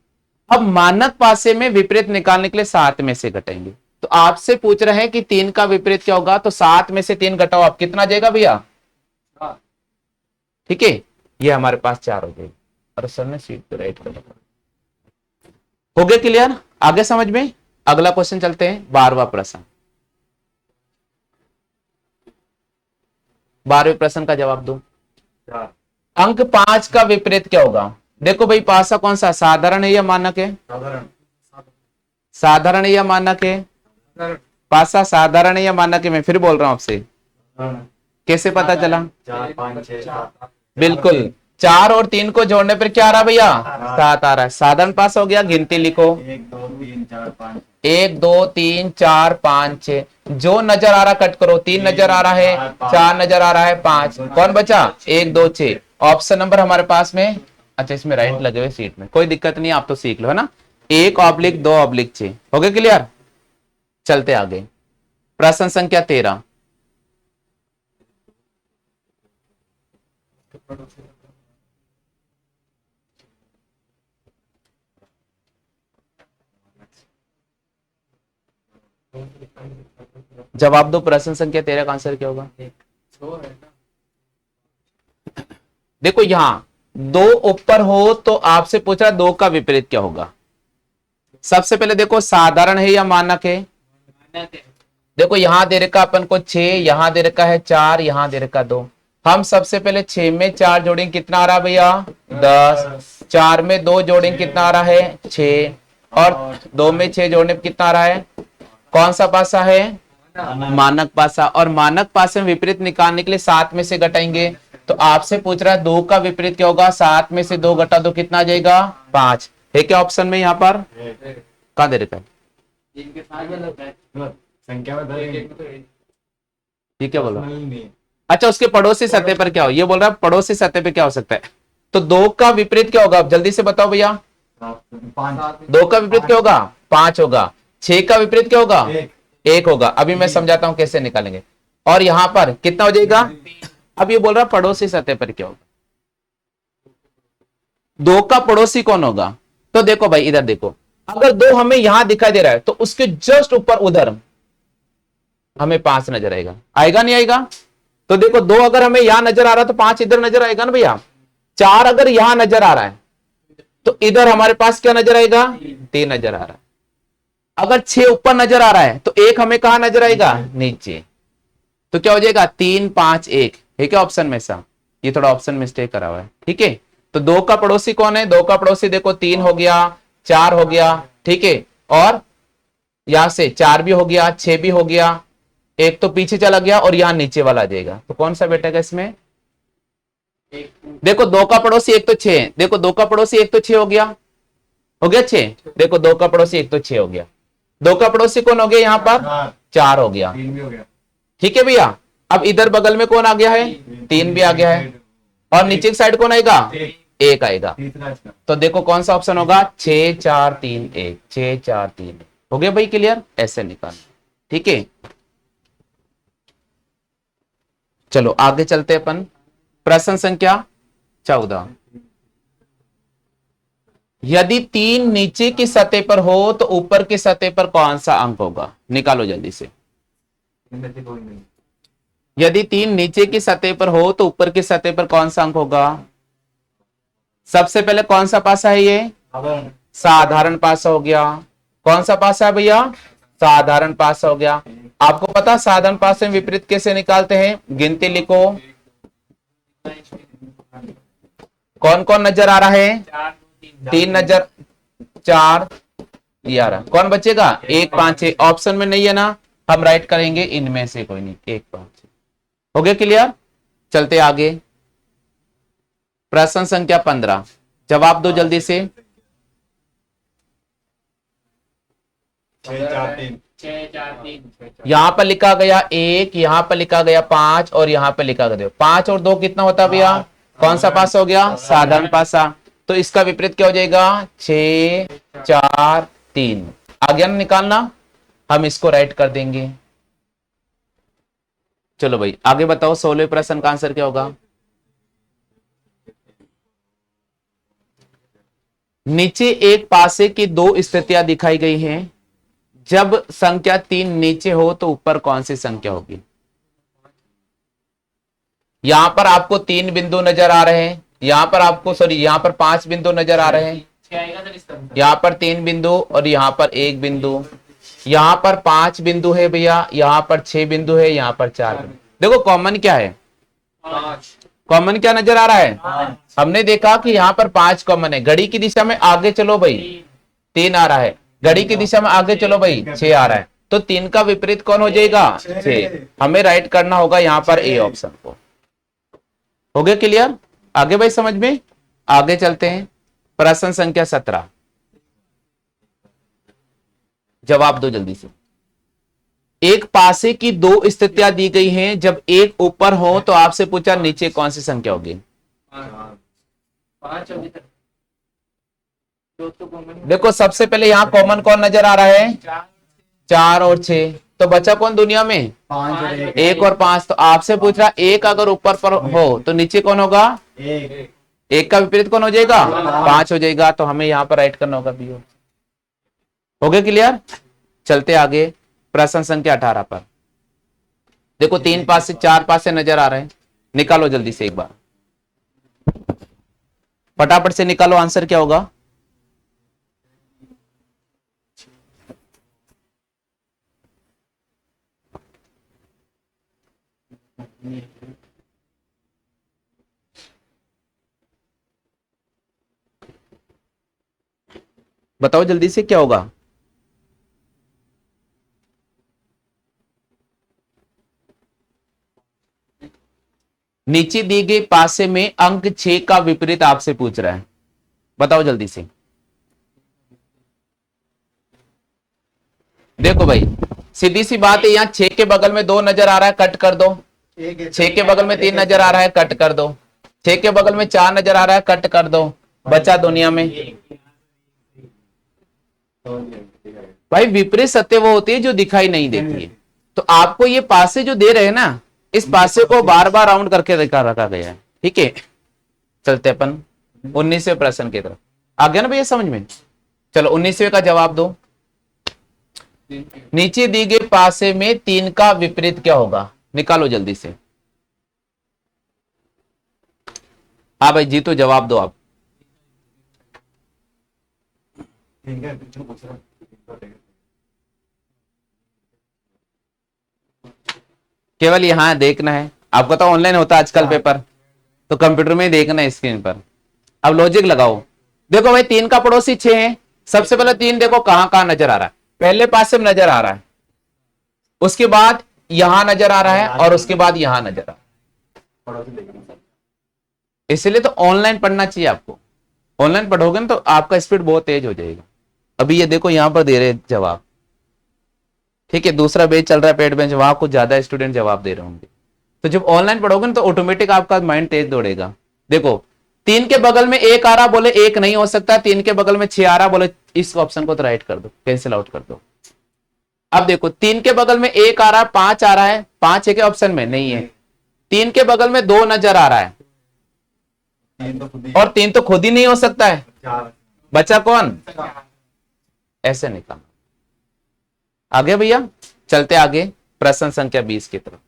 अब मानक पासे में विपरीत निकालने के लिए 7 में से घटाएंगे। तो आपसे पूछ रहे हैं कि 3 का विपरीत क्या होगा, तो 7 में से 3 घटाओ, आप कितना जाएगा भैया? ठीक है, ये हमारे पास 4 हो जाएगी। और सर ने सीट पे राइट कर दिया। हो गया क्लियर? आगे समझ में? अगला क्वेश्चन चलते हैं, 12वां प्रश्न। 12वें प्रश्न का जवाब दो। अंक 5 का विपरीत क्या होगा? देखो भाई पासा कौन सा, साधारण है या मानक है? साधारण है या मानक है? पासा साधारण है या मानक है? मैं फिर बोल रहा हूं आपसे, कैसे पता चला? 4 5 6 7। बिल्कुल, 4 और 3 को जोड़ने पर क्या आ रहा भैया? 7 आ रहा है। साधारण पास हो गया। गिनती लिखो, 1 2 3 4 5। 1 2 3 4 5 6। जो नजर आ रहा कट करो। 3 नजर आ रहा है, 4 नजर आ रहा है, 5 कौन बचा? 1 2 6। ऑप्शन नंबर हमारे पास में, अच्छा इसमें राइट लगे हुए सीट में, कोई दिक्कत नहीं, आप तो सीख लो है ना। 1/2/6। हो गया क्लियर? चलते आगे, प्रश्न संख्या 13। जवाब दो प्रश्न संख्या 13 का आंसर क्या होगा? देखो यहां 2 ऊपर हो तो आपसे पूछ रहा 2 का विपरीत क्या होगा। सबसे पहले देखो साधारण है या मानक है? देखो यहां दे रखा अपन को 6, यहां दे रखा है 4, यहां दे रखा 2। हम सबसे पहले 6 में 4 जोड़ेंगे, कितना आ रहा भैया? 10। 4 में 2 जोड़ेंगे, कितना आ रहा है? 6। और 2 में 6 जोड़ने पर कितना आ रहा है? कौन सा पासा है? मानक पासा। और मानक पासे में विपरीत निकालने के लिए 7 में से घटाएंगे। तो आपसे पूछ रहा है 2 का विपरीत क्या होगा? 7 में से 2 घटा दो, कितना आ जाएगा? 5 है क्या ऑप्शन में? यहाँ पर कहाँ दे रखा है? इनके साथ अलग है। संख्या में एक एक में तो एक। ये क्या बोला? नहीं अच्छा, उसके पड़ोसी सतह पर क्या हो? ये बोल रहा है पड़ोसी सतह पे क्या हो सकता है? तो 2 का विपरीत क्या होगा? अब जल्दी से बताओ भैया। 5 2 का विपरीत क्या होगा? 5 होगा। 6 का विपरीत क्या होगा? 1 1 होगा। अभी मैं समझाता हूं कैसे निकालेंगे। और यहां पर कितना हो जाएगा? अब ये बोल रहा है पड़ोसी सतह पर क्या होगा? 2 का पड़ोसी कौन होगा? तो देखो भाई, इधर देखो, अगर 2 हमें यहां दिखाई दे रहा है तो उसके जस्ट ऊपर उधर हमें 5 नजर आएगा। आएगा नहीं आएगा? तो देखो 2 अगर हमें यहां नजर आ रहा है तो 5 इधर नजर आएगा ना भैया। 4 अगर यहां नजर आ रहा है तो इधर हमारे पास क्या नजर आएगा? 3 नजर आ रहा है। अगर 6 ऊपर नजर आ रहा है तो 1 हमें कहां नजर आएगा? नीचे। तो क्या हो जाएगा? 3 5 1 है क्या ऑप्शन में सा? ये थोड़ा ऑप्शन मिस्टेक करा हुआ है, ठीक है। तो 2 का पड़ोसी कौन है? 2 का पड़ोसी देखो 3 हो गया, 4 हो गया, ठीक है। और यहां से 4 भी हो गया, 6 भी हो गया, एक तो पीछे चला गया और यहां नीचे वाला आ जाएगा। तो कौन सा बैठेगा इसमें? देखो 2 का पड़ोसी एक तो 6 है। देखो 2 का पड़ोसी एक तो 6 हो गया, 6। देखो 2 का पड़ोसी एक तो 6 हो गया। 2 का पड़ोसी कौन हो गया? यहां पर 4 हो गया, 3 भी हो गया। ठीक है भैया। अब इधर बगल में कौन आ गया है? 3 भी आ गया है। और नीचे की साइड कौन आएगा? 1 आएगा। तीसरा इसका तो देखो कौन सा ऑप्शन होगा? 6 4 3 1। 6 4 3 1 हो गया भाई, क्लियर? ऐसे निकालना, ठीक है। चलो आगे चलते अपन। प्रश्न संख्या 14। यदि 3 नीचे की सतह पर हो तो ऊपर की सतह पर कौन सा अंक होगा? निकालो जल्दी से। इनमें से कोई नहीं। यदि 3 नीचे की सतह पर हो तो ऊपर की सतह पर कौन सा अंक होगा? सबसे पहले कौन सा पासा है ये? अगर साधारण पासा हो गया। कौन सा पासा है भैया? साधारण पासा हो गया। आपको पता साधारण पासे में विपरीत कैसे निकालते हैं? गिनती लिखो। कौन कौन नजर आ रहा है? 4 2 3 3 नजर, 4 ये आ रहा। कौन बचेगा? 1 5 6 ऑप्शन में नहीं है ना, हम राइट करेंगे इनमें से कोई नहीं। 1 5 6 हो गया, क्लियर? चलते आगे। प्रश्न संख्या 15। जवाब दो जल्दी से। 6 4 3 6 4 3। यहां पर लिखा गया 1, यहां पर लिखा गया 5 और यहां पर लिखा गया 5 और 2 कितना होता है भैया? कौन सा पासा हो गया? साधारण पासा। तो इसका विपरीत क्या हो जाएगा? 6 4 3 आ गया ना निकालना। हम इसको राइट कर देंगे। चलो भाई आगे बताओ, 16वें प्रश्न का आंसर क्या होगा? नीचे एक पासे की 2 स्थितियां दिखाई गई हैं। जब संख्या 3 नीचे हो तो ऊपर कौन सी संख्या होगी? यहां पर आपको 3 बिंदु नजर आ रहे हैं, यहां पर आपको यहां पर 5 बिंदु नजर आ रहे हैं। 6 आएगा सर इसका आंसर। यहां पर 3 बिंदु और यहां पर 1 बिंदु। यहां पर 5 बिंदु है भैया, यहां पर 6 बिंदु है, यहां पर 4 बिंदु। देखो कॉमन क्या है? 5 कॉमन क्या नजर आ रहा है? हमने देखा कि यहां पर 5 कॉमन है। घड़ी की दिशा में आगे चलो भाई, 3 आ रहा है। घड़ी की दिशा में आगे चलो भाई, 6 आ रहा है। तो 3 का विपरीत कौन हो जाएगा? 6। हमें राइट करना होगा यहां पर ए ऑप्शन को। हो गया क्लियर? आगे भाई समझ में? आगे चलते हैं। प्रश्न संख्या 17। जवाब दो जल्दी से। एक पासे की 2 स्थितियां दी गई हैं। जब एक ऊपर हो तो आपसे पूछा नीचे कौन सी संख्या होगी? 5 अभी तक दो तो कॉमन। देखो सबसे पहले यहां कॉमन कौन नजर आ रहा है? 4 4 और 6। तो बचा कौन दुनिया में? 5 और 1 1 और 5। तो आपसे पूछ रहा एक अगर ऊपर पर हो तो नीचे कौन होगा? 1 1 का विपरीत कौन हो जाएगा? 5 हो जाएगा। तो हमें यहां पर राइट करना होगा बी। हो गया क्लियर? चलते आगे। प्रश्न संख्या 18 पर देखो 3 पासे 4 पासे नजर आ रहे हैं। निकालो जल्दी से एक बार, फटाफट से निकालो। आंसर क्या होगा? बताओ जल्दी से क्या होगा? नीचे दी गई पासे में अंक 6 का विपरीत आपसे पूछ रहा है, बताओ जल्दी से। देखो भाई सीधी सी बात है, यहाँ 6 के बगल में 2 नजर आ रहा है, कट कर दो। 6 के बगल में 3 नजर आ रहा है, कट कर दो। 6 के बगल में 4 नजर आ रहा है, कट कर दो। बचा दुनिया में भाई विपरीत सत्य वो होती है जो दिखाई नहीं देती है। तो आपको ये पासे जो दे रहे हैं ना, इस पासे को बार बार राउंड करके रखा गया है, ठीक है। चलते अपन 19वें प्रश्न की तरफ। आ गया ना भैया समझ में? चलो 19वें का जवाब दो। नीचे दी गई पासे में 3 का विपरीत क्या होगा, निकालो जल्दी से। हाँ भाई जी तो जवाब दो आप। ठीक है, पूछ रहा हूँ। केवल यहां देखना है आपको, तो ऑनलाइन होता है आजकल पेपर, तो कंप्यूटर में ही देखना है स्क्रीन पर। अब लॉजिक लगाओ। देखो भाई 3 का पड़ोसी 6 है। सबसे पहले 3 देखो कहां कहां नजर आ रहा है। पहले पासे में नजर आ रहा है, उसके बाद यहां नजर आ रहा है, और उसके बाद यहां नजर आ रहा है। पड़ोसी देखना। इसलिए तो ऑनलाइन पढ़ना चाहिए आपको। ऑनलाइन पढ़ोगे ना तो आपका स्पीड बहुत तेज हो जाएगा। अभी ये देखो यहां पर दे रहे जवाब, ठीक है। दूसरा बेंच चल रहा है पेड बेंच, वहां कुछ ज्यादा स्टूडेंट जवाब दे रहे होंगे। तो जब ऑनलाइन पढ़ोगे ना तो ऑटोमेटिक आपका माइंड तेज दौड़ेगा। देखो 3 के बगल में 1 आ रहा, बोले 1 नहीं हो सकता। 3 के बगल में 6 आ रहा, बोले इस ऑप्शन को तो राइट कर दो, कैंसिल आउट कर दो। अब देखो 3 के बगल में 1 आ रहा है, 5 आ रहा है, 5 है के ऑप्शन में नहीं है। 3 के बगल में 2 नजर आ रहा है, 3 तो खुद ही। और 3 तो खुद ही नहीं हो सकता है। 4। बचा कौन? ऐसे निकालना। आगे भैया चलते आगे प्रश्न संख्या 20 की तरफ।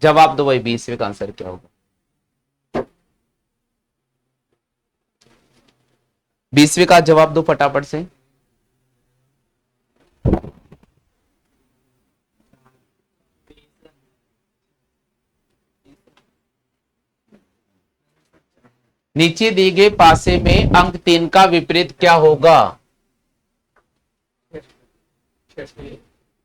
जवाब दो भाई 20वें का आंसर क्या होगा? 20वें का जवाब दो फटाफट से। नीचे दिए गए पासे में अंक 3 का विपरीत क्या होगा?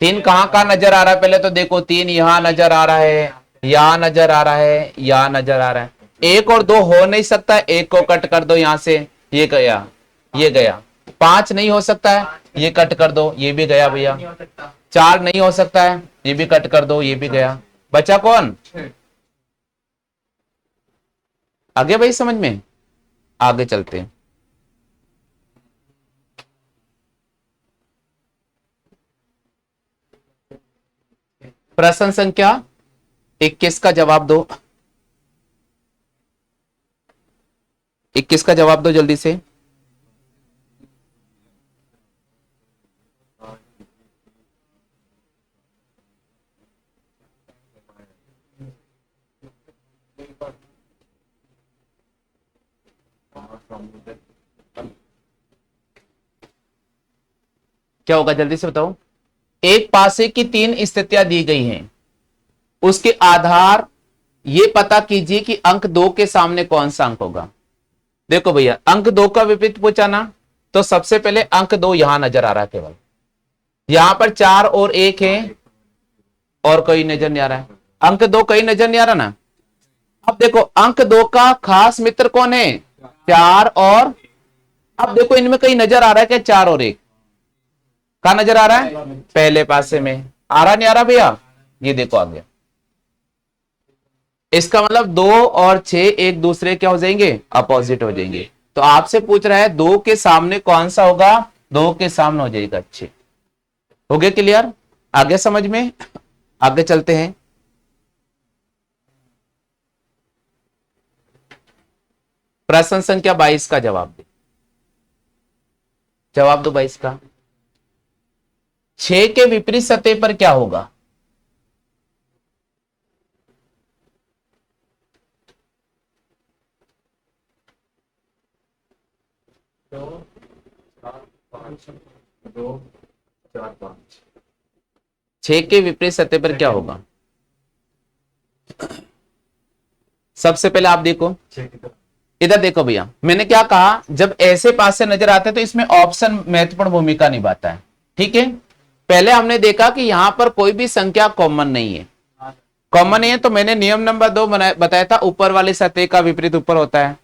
3 कहां कहां नजर आ रहा है? पहले तो देखो 3 यहां नजर आ रहा है, यहां नजर आ रहा है, यहां नजर आ रहा है। 1 और 2 हो नहीं सकता, 1 को कट कर दो यहां से, ये गया, ये गया। 5 नहीं हो सकता है, ये कट कर दो, ये भी गया भैया। 4 नहीं हो सकता है, ये भी कट कर दो, ये भी गया। बचा कौन? आगे भाई समझ में? आगे चलते हैं। प्रश्न संख्या 21 का जवाब दो। 21 का जवाब दो जल्दी से। क्या होगा जल्दी से बताओ। एक पासे की 3 स्थितियां दी गई हैं, उसके आधार ये पता कीजिए कि अंक 2 के सामने कौन सा अंक होगा। देखो भैया अंक 2 का विपरीत पूछा ना, तो सबसे पहले अंक 2 यहां नजर आ रहा है, केवल यहां पर 4 और 1 है, और कोई नजर नहीं आ रहा है। अंक 2 कहीं नजर नहीं आ रहा ना। अब देखो अंक 2 का खास मित्र कौन है? 4 और, अब देखो इनमें कहीं नजर आ रहा है क्या? 4 और 1 कहां नजर आ रहा है? पहले पासे में। आ रहा नहीं आ रहा भैया? ये देखो आ गया। इसका मतलब 2 और 6 एक दूसरे क्या हो जाएंगे? अपोजिट हो जाएंगे। तो आपसे पूछ रहा है 2 के सामने कौन सा होगा? 2 के सामने हो जाएगा। अच्छे हो गए क्लियर? आगे समझ में? आगे चलते हैं। प्रश्न संख्या 22 का जवाब दे। जवाब दो 22 का। 6 के विपरीत सतह पर क्या होगा? दो, 4, 5। 6 के विपरीत सतह पर क्या होगा? सबसे पहले आप देखो, 6 की तरफ। इधर देखो भैया, मैंने क्या कहा, जब ऐसे पास से नजर आते हैं तो इसमें ऑप्शन महत्वपूर्ण भूमिका निभाता है। ठीक है, पहले हमने देखा कि यहां पर कोई भी संख्या कॉमन नहीं है, कॉमन नहीं है तो मैंने नियम नंबर 2 बताया था, ऊपर वाली सतह का विपरीत ऊपर होता है,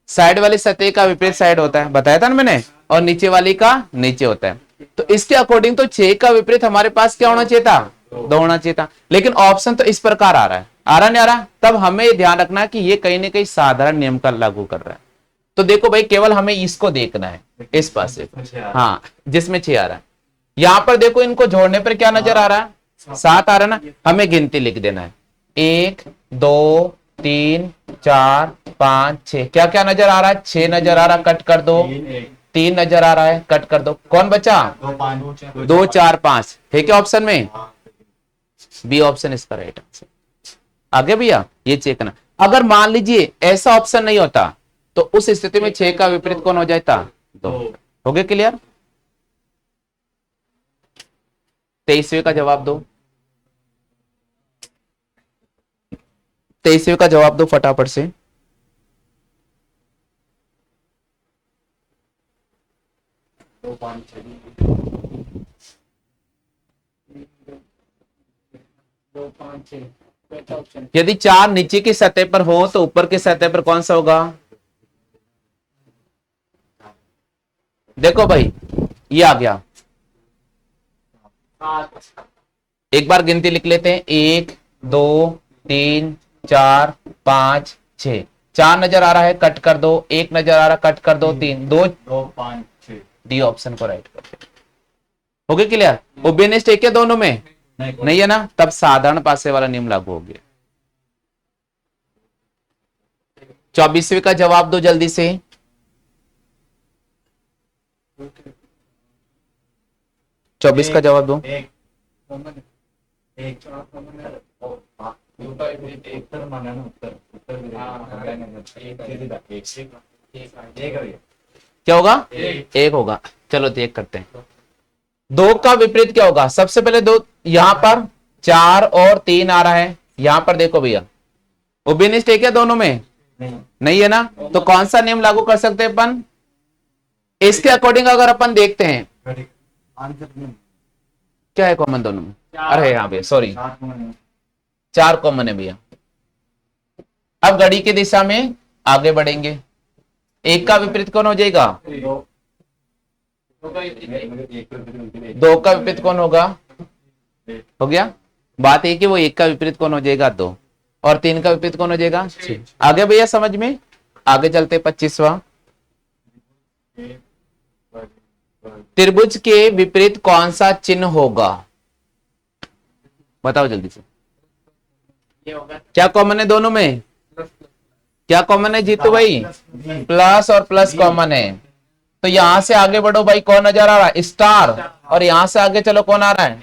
साइड वाली सतह का विपरीत साइड होता है, बताया था ना मैंने, और नीचे वाली का नीचे होता है। तो इसके अकॉर्डिंग तो 6 का विपरीत हमारे पास क्या होना चाहिए था, 2 होना चाहिए था। लेकिन ऑप्शन तो इस प्रकार आ रहा है, आ रहा नहीं आ रहा, तब हमें ध्यान रखना है कि ये कहीं ना कहीं साधारण नियम का लागू कर रहा है। तो देखो भाई, केवल हमें इसको देखना है, इस पासे को, हाँ जिसमें 6 आ रहा है। यहां पर देखो, इनको जोड़ने पर क्या नजर आ रहा है, 7 आ रहा है ना, हमें गिनती लिख देना है, 1 2 3 4 5 6। क्या क्या नजर आ रहा है, 6 नजर आ रहा है, कट कर दो। 3 नजर आ रहा है, कट कर दो। कौन बचा, 2 4 5 है क्या ऑप्शन में, बी ऑप्शन इसका राइट आंसर। आगे भैया ये चेक करना। अगर मान लीजिए ऐसा ऑप्शन नहीं होता तो उस स्थिति में 6 का विपरीत कौन हो जाता, 2। हो गया क्लियर। 23वें का जवाब दो, 23वें का जवाब दो फटाफट से। दो पाँच छः चौथा ऑप्शन। यदि 4 नीचे की सतह पर हो तो ऊपर की सतह पर कौन सा होगा, देखो भाई ये आ गया। सात। एक बार गिनती लिख लेते हैं, 1 2 3 4 5 6। 4 नजर आ रहा है, कट कर दो। 1 नजर आ रहा है, कट कर दो। 3 2 5 6। डी ऑप्शन को राइट करते हैं। हो गया क्लियर। ओबेनिस्ट एक है दोनों में, नहीं है ना, तब साधारण पासे वाला नियम लागू हो गया। 24वें का जवाब दो जल्दी से। 24 का जवाब दो। एक उत्तर माना ना, उत्तर क्या होगा, एक होगा। चलो देख करते हैं, 2 का विपरीत क्या होगा। सबसे पहले 2, यहां पर 4 और 3 आ रहा है। यहां पर देखो भैया, ओबेनिस्ट एक है दोनों में, नहीं है ना, तो कौन सा नियम लागू कर सकते हैं अपन, इसके अकॉर्डिंग अगर अपन देखते हैं क्या है कॉमन दोनों में। अरे हाँ भैया सॉरी, 4 कॉमन है भैया। अब घड़ी की दिशा में आगे बढ़ेंगे, 1 का विपरीत कौन हो जाएगा, 2 का विपरीत कौन होगा, हो गया। बात है कि वो 1 का विपरीत कौन हो जाएगा, 2, और 3 का विपरीत कौन हो जाएगा, 6। आगे भैया समझ में, आगे चलते 25वां। त्रिभुज के विपरीत कौन सा चिन्ह होगा, बताओ जल्दी से। ये होगा क्या कॉमन है दोनों में, क्या कॉमन है जीतू भाई, प्लस और प्लस कॉमन है। तो यहां से आगे बढ़ो भाई, कौन नजर आ रहा है, स्टार। और यहां से आगे चलो, कौन आ रहा है,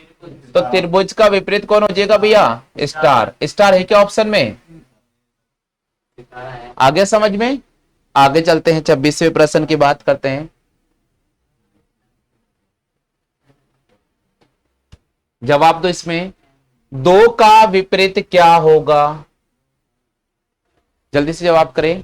तो त्रिभुज का विपरीत कौन हो जाएगा भैया, स्टार। स्टार है क्या ऑप्शन में, आगे समझ में। आगे चलते हैं, 26वें प्रश्न की बात करते हैं। जवाब दो इसमें, 2 का विपरीत क्या होगा, जल्दी से जवाब करें।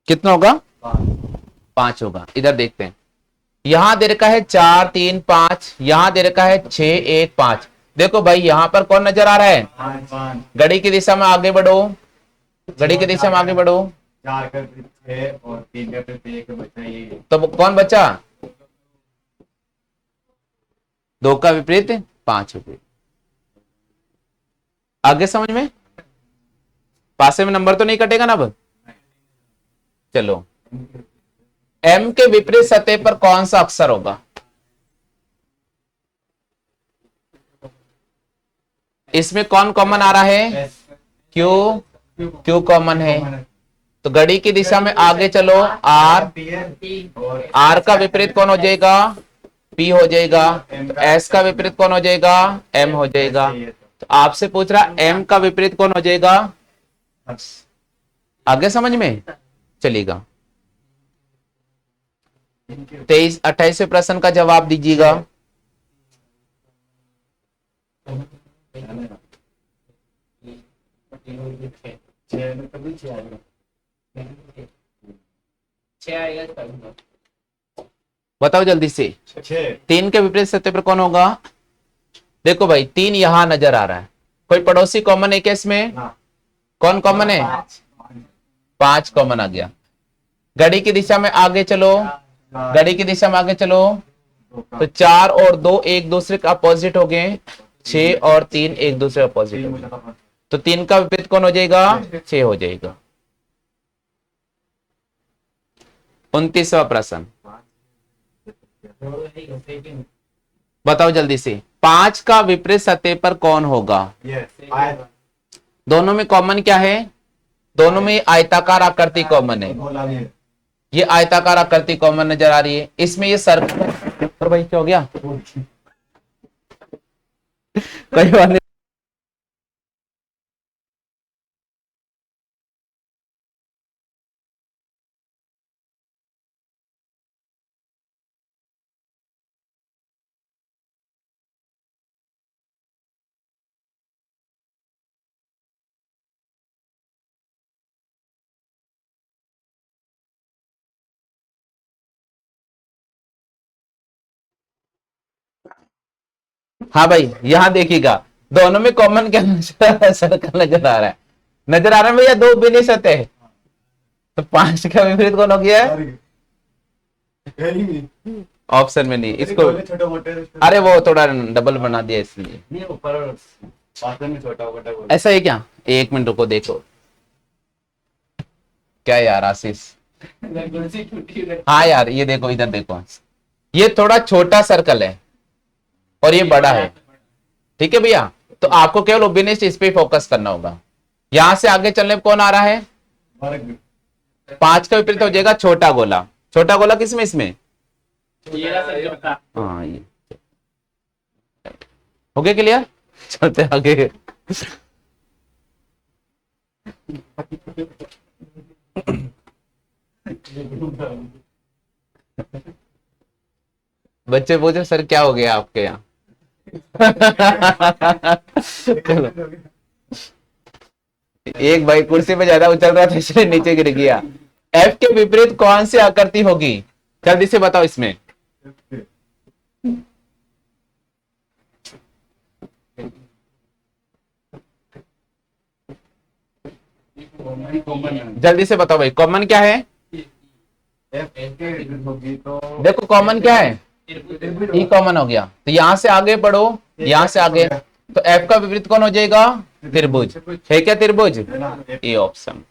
कितना होगा, 5 होगा। इधर देखते हैं, यहां दे रखा है 4 3 5, यहां दे रखा है 6 1 5। देखो भाई यहां पर कौन नजर आ रहा है, घड़ी की दिशा में आगे बढ़ो, घड़ी की दिशा में आगे बढ़ो। 4 का 6 और 3 का 1 बचा, ये तो कौन बचा, 2 का विपरीत 5 विपरीत। आगे समझ में, पासे में नंबर तो नहीं कटेगा ना अब। चलो, एम के विपरीत सतह पर कौन सा अक्षर होगा, इसमें कौन कॉमन आ रहा है, क्यू, क्यू कॉमन है। तो घड़ी की दिशा में आगे चलो, आर, आर का विपरीत कौन हो जाएगा, पी हो जाएगा। तो एस का विपरीत कौन हो जाएगा, एम हो जाएगा। तो आपसे पूछ रहा एम का विपरीत कौन हो जाएगा, आगे समझ में चलेगा। 28वें प्रश्न का जवाब दीजिएगा। छः छः में कभी छः आएगा। छः आएगा इसका भी। बताओ जल्दी से। छः। 3 के विपरीत सत्य पर कौन होगा? देखो भाई 3 यहां नजर आ रहा है, कोई पड़ोसी कॉमन है क्या इसमें? ना। कौन कॉमन है? 5 कॉमन आ गया। घड़ी की दिशा में आगे चलो, घड़ी की दिशा में आगे चलो, तो 4 और 2 एक दूसरे के अपोजिट हो गए, 6 और 3 एक दूसरे के अपोजिट हो गए, तो 3 का विपरीत कौन हो जाएगा? 6 हो जाएगा। 29वां प्रश्न बताओ जल्दी से। 5 का विपरीत सतह पर कौन होगा? दोनों में कॉमन क्या है? दोनों में आयताकार आकृति कॉमन है, ये आयताकार आकृति कॉमन नजर आ रही है। इसमें ये सर्कल और भाई क्या हो गया? कोई बात नहीं। हाँ भाई यहां देखिएगा, दोनों में कॉमन क्या नजर आ रहा है? सर्कल नजर आ रहा है, नजर आ रहा है भैया, दो बिना सतह है, तो 5 का विपरीत कौन हो गया है? ऑप्शन में नहीं इसको, छोटे मोटे। अरे वो थोड़ा डबल बना दिया इसलिए। नहीं ऊपर पात्र में छोटा मोटा बोल। ऐसा है क्या? 1 मिनट रुको, देखो क्या यार आशीष। हाँ यार ये देखो, इधर देखो, ये थोड़ा छोटा सर्कल है और ये बड़ा है, ठीक है भैया, तो आपको केवल ओबिनिस्ट इस पे फोकस करना होगा। यहां से आगे चलने पे कौन आ रहा है? 5 का विपरीत हो जाएगा छोटा गोला। छोटा गोला किसमें? इसमें। हाँ ये हो गया क्लियर, चलते आगे। बच्चे पूछे सर क्या हो गया आपके यहाँ? चलो, एक भाई कुर्सी पे ज्यादा उछल रहा था इसलिए नीचे गिर गया। एफ के विपरीत कौन सी आकृति होगी? जल्दी से बताओ इसमें। जल्दी से बताओ भाई, कॉमन क्या है? देखो कॉमन क्या है? ई कॉमन हो गया, तो यहां से आगे बढ़ो, यहां से आगे, तो एफ का विपरीत कौन हो जाएगा? त्रिभुज है क्या? त्रिभुज, ए ऑप्शन।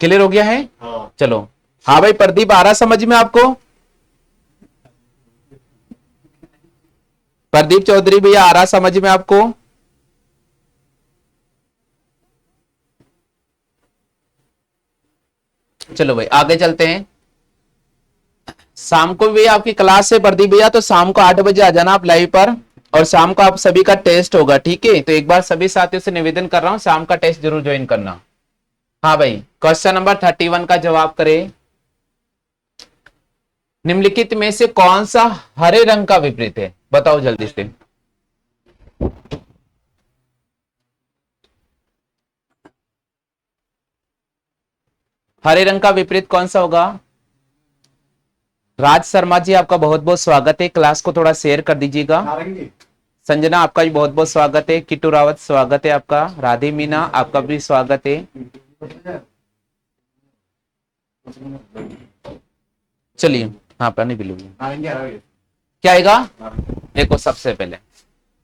क्लियर हो गया है? हाँ। चलो हाँ भाई, प्रदीप आ रहा समझ में आपको? प्रदीप चौधरी भैया आ रहा समझ में आपको? चलो भाई आगे चलते हैं। शाम को भी आपकी क्लास है प्रदीप भैया, तो शाम को 8 बजे आ जाना आप लाइव पर, और शाम को आप सभी का टेस्ट होगा, ठीक है? तो एक बार सभी साथियों से निवेदन कर रहा हूं, शाम का टेस्ट जरूर ज्वाइन करना। हाँ भाई, क्वेश्चन नंबर 31 का जवाब करें। निम्नलिखित में से कौन सा हरे रंग का विपरीत है? बताओ जल्दी से। हरे रंग का विपरीत कौन सा होगा? राज शर्मा जी आपका बहुत बहुत स्वागत है, क्लास को थोड़ा शेयर कर दीजिएगा। नारंगी। संजना आपका भी बहुत बहुत स्वागत है। किट्टू रावत स्वागत है आपका। राधे मीना आपका भी स्वागत है। चलिए हाँ पानी पी लीजिए। नारंगी आ रही है। क्या आएगा? देखो सबसे पहले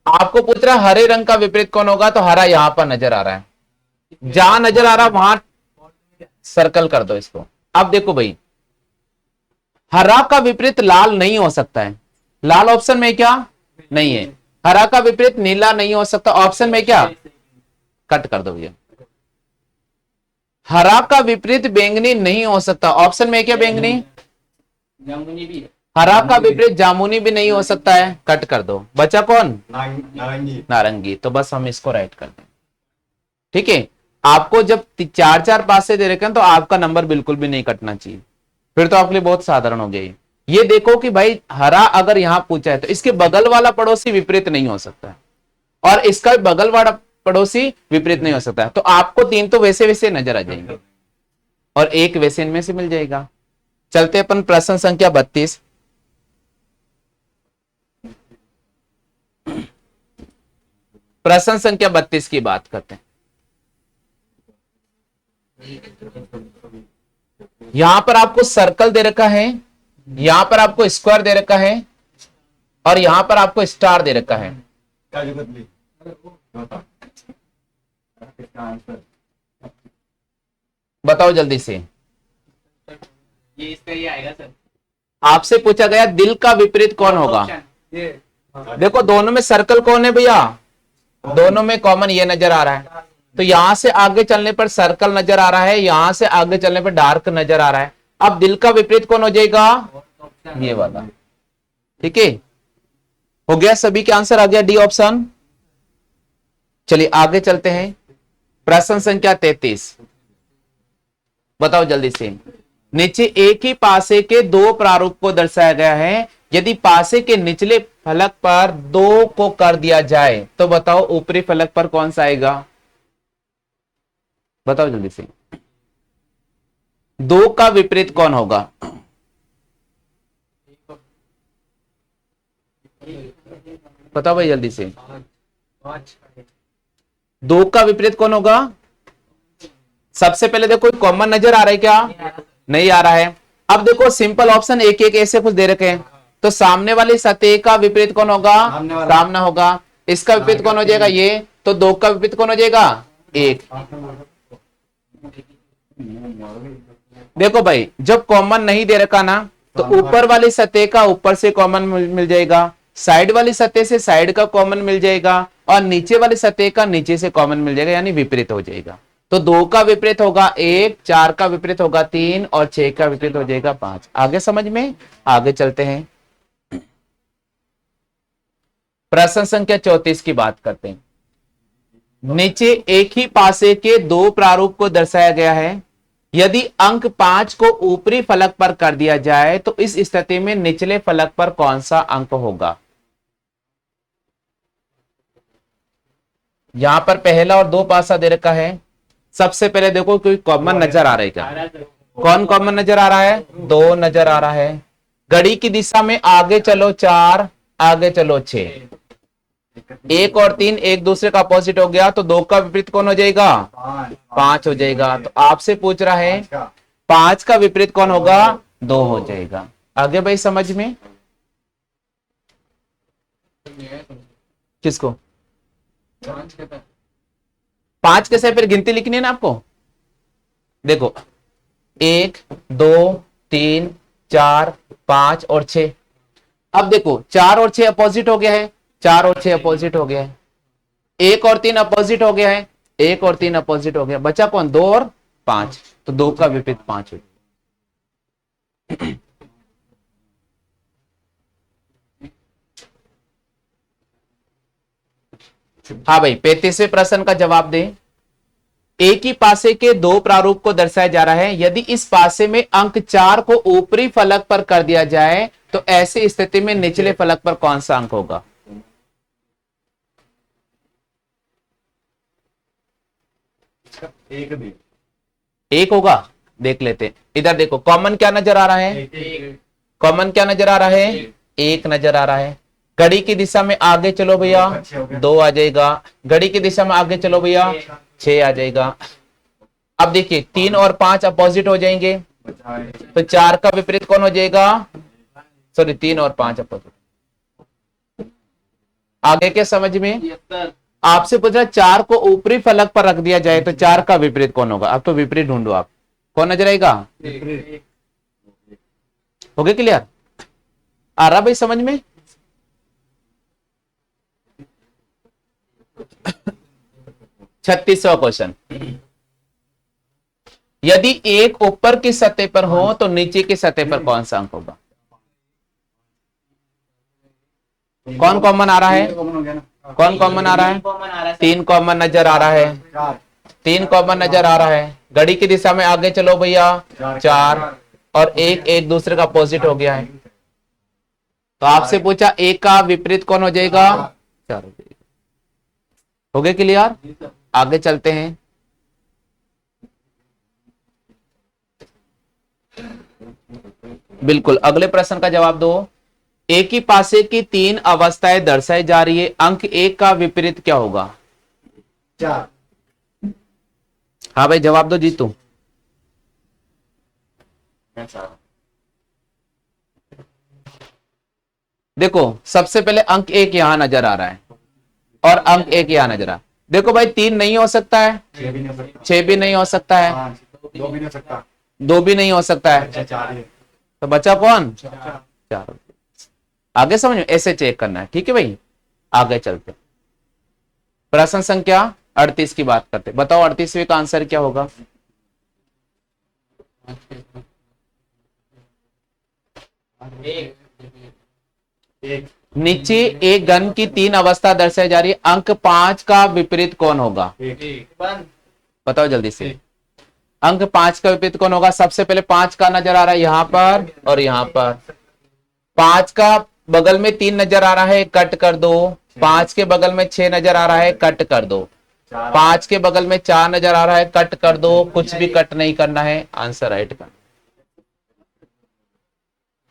आपको पूछ रहा हरे रंग का विपरीत कौन होगा, तो हरा यहां पर नजर आ रहा है, जहां नजर आ रहा है वहां सर्कल कर दो इसको। अब देखो भाई, हरा का विपरीत लाल नहीं हो सकता है, लाल ऑप्शन में क्या नहीं है। हरा का विपरीत नीला नहीं हो सकता, ऑप्शन में क्या? कट कर दो भैया। हरा का विपरीत बैंगनी नहीं हो सकता, ऑप्शन में क्या? बैंगनी। जामुनी भी है। हरा का विपरीत जामुनी भी नहीं हो सकता है, कट कर दो। बचा कौन? नारंगी। नारंगी। तो बस हम इसको राइट कर दें, ठीक है? आपको जब 4-4 पासे दे रखे हैं तो आपका नंबर बिल्कुल भी नहीं कटना चाहिए, फिर तो आपके लिए बहुत साधारण हो गई। ये देखो कि भाई हरा अगर यहां पूछा है तो इसके बगल वाला पड़ोसी विपरीत नहीं हो सकता है, और इसका भी बगल वाला पड़ोसी विपरीत नहीं हो सकता है। तो आपको 3 तो वैसे वैसे नजर आ जाएंगे और एक वैसे इनमें से मिल जाएगा। चलते अपन प्रश्न संख्या 32। प्रश्न संख्या 32 की बात करते हैं। यहां पर आपको सर्कल दे रखा है, यहां पर आपको स्क्वायर दे रखा है, और यहां पर आपको स्टार दे रखा है। क्या जरूरत ली बता इसका आंसर बताओ जल्दी से। ये इसका ये आएगा सर। आपसे पूछा गया दिल का विपरीत कौन होगा। ये देखो दोनों में सर्कल कौन है भैया, दोनों में कॉमन ये नजर आ रहा है। तो यहां से आगे चलने पर सर्कल नजर आ रहा है, यहां से आगे चलने पर डार्क नजर आ रहा है। अब दिल का विपरीत कौन हो जाएगा, ये वाला। ठीक है, हो गया, सभी के आंसर आ गया डी ऑप्शन। चलिए आगे चलते हैं। प्रश्न संख्या 33, बताओ जल्दी से। नीचे एक ही पासे के 2 प्रारूप को दर्शाया गया है। यदि पासे के निचले फलक पर 2 को कर दिया जाए तो बताओ ऊपरी फलक पर कौन सा आएगा। बताओ जल्दी से। 2 का विपरीत कौन होगा। बताओ भाई जल्दी से। 2 का विपरीत कौन होगा। सबसे पहले देखो कॉमन नजर आ रहा है क्या, नहीं आ रहा है। अब देखो सिंपल ऑप्शन एक एक ऐसे कुछ दे रखे हैं, तो सामने वाली सतह का विपरीत कौन होगा, सामना होगा। इसका विपरीत कौन हो जाएगा, ये। तो 2 का विपरीत कौन हो जाएगा, 1। देखो भाई जब कॉमन नहीं दे रखा ना, तो ऊपर वाली सतह का ऊपर से कॉमन मिल जाएगा, साइड वाली सतह से साइड का कॉमन मिल जाएगा, और नीचे वाली सतह का नीचे से कॉमन मिल जाएगा, यानी विपरीत हो जाएगा। तो 2 का विपरीत होगा 1, 4 का विपरीत होगा 3, और 6 का विपरीत हो जाएगा 5। आगे समझ में, आगे चलते हैं। प्रश्न संख्या 34 की बात करते हैं। नीचे एक ही पासे के 2 प्रारूप को दर्शाया गया है। यदि अंक 5 को ऊपरी फलक पर कर दिया जाए तो इस स्थिति में निचले फलक पर कौन सा अंक होगा। यहां पर पहला और 2 पासा दे रखा है। सबसे पहले देखो कोई कॉमन नजर आ रहा है क्या, कौन कॉमन नजर आ रहा है, 2 नजर आ रहा है। घड़ी की दिशा में आगे चलो 4, आगे चलो 6। 1 और 3 एक दूसरे का अपोजिट हो गया, तो 2 का विपरीत कौन हो जाएगा, 5 हो जाएगा। तो आपसे पूछ रहा है 5 का विपरीत कौन होगा, 2 हो जाएगा। आगे भाई समझ में, किसको 5 कैसे, फिर गिनती लिखनी है ना आपको। देखो 1, 2, 3, 4, 5 और 6। अब देखो 4 और 6 अपोजिट हो गया है, 4 और 6 अपोजिट हो गया है। 1 और 3 अपोजिट हो गया है, 1 और 3 अपोजिट हो गया, बचा कौन, 2 और 5। तो 2 का विपरीत 5 हो। हाँ भाई 35वें प्रश्न का जवाब दें। एक ही पासे के 2 प्रारूप को दर्शाया जा रहा है। यदि इस पासे में अंक 4 को ऊपरी फलक पर कर दिया जाए तो ऐसी स्थिति में निचले फलक पर कौन सा अंक होगा। एक होगा, देख लेते। इधर देखो कॉमन क्या नजर आ रहा है, कॉमन क्या नजर आ रहा है, 1 नजर आ रहा है। घड़ी की दिशा में आगे चलो भैया 2 आ जाएगा, घड़ी की दिशा में आगे चलो भैया 6 आ जाएगा। अब देखिए 3 और 5 अपोजिट हो जाएंगे, तो 4 का विपरीत कौन हो जाएगा, सॉरी 3 और 5 अपोजिट। आगे के समझ में, आपसे पूछा 4 को ऊपरी फलक पर रख दिया जाए तो 4 का विपरीत कौन होगा। अब तो विपरीत ढूंढो आप, कौन नजर आएगा, हो गया क्लियर, आ रहा भाई समझ में। 36वां क्वेश्चन। यदि एक ऊपर की सतह पर हो तो नीचे की सतह पर कौन सा अंक होगा। कौन कॉमन आ रहा है, कौन कॉमन आ रहा है, 3 कॉमन नजर आ रहा है, 3 कॉमन नजर आ रहा है। घड़ी की दिशा में आगे चलो भैया 4 और 1 एक दूसरे का अपोजिट हो गया है। तो आपसे पूछा एक का विपरीत कौन हो जाएगा, 4 हो जाएगा। हो गए क्लियर? आगे चलते हैं। बिल्कुल, अगले प्रश्न का जवाब दो। एक ही पासे की 3 अवस्थाएं दर्शाई जा रही है, अंक 1 का विपरीत क्या होगा? 4। हाँ भाई जवाब दो जीतू। देखो सबसे पहले अंक 1 यहां नजर आ रहा है और अंक 1 यहां नजर आ रहा है। देखो भाई 3 नहीं हो सकता है, 6 भी नहीं हो सकता, 6 भी नहीं हो सकता है, 5 2 भी नहीं हो सकता, 2 भी नहीं हो सकता है, अच्छा 4 है, तो बचा कौन? 4। 4। आगे समझो, ऐसे चेक करना है, ठीक है भाई। आगे चलते, प्रश्न संख्या 38 की बात करते। बताओ 38वें का आंसर क्या होगा? एक नीचे एक घन की 3 अवस्था दर्शाई जा रही है, अंक 5 का विपरीत कौन होगा? बताओ जल्दी से। अंक 5 का विपरीत कौन होगा? सबसे पहले 5 का नजर आ रहा है यहां पर और यहां पर। 5 का बगल में 3 नजर आ रहा है, कट कर दो। 5 के बगल में 6 नजर आ रहा है, कट कर दो। 5 के बगल में 4 नजर आ रहा है, कट कर दो। कुछ भी कट नहीं करना है, आंसर राइट का।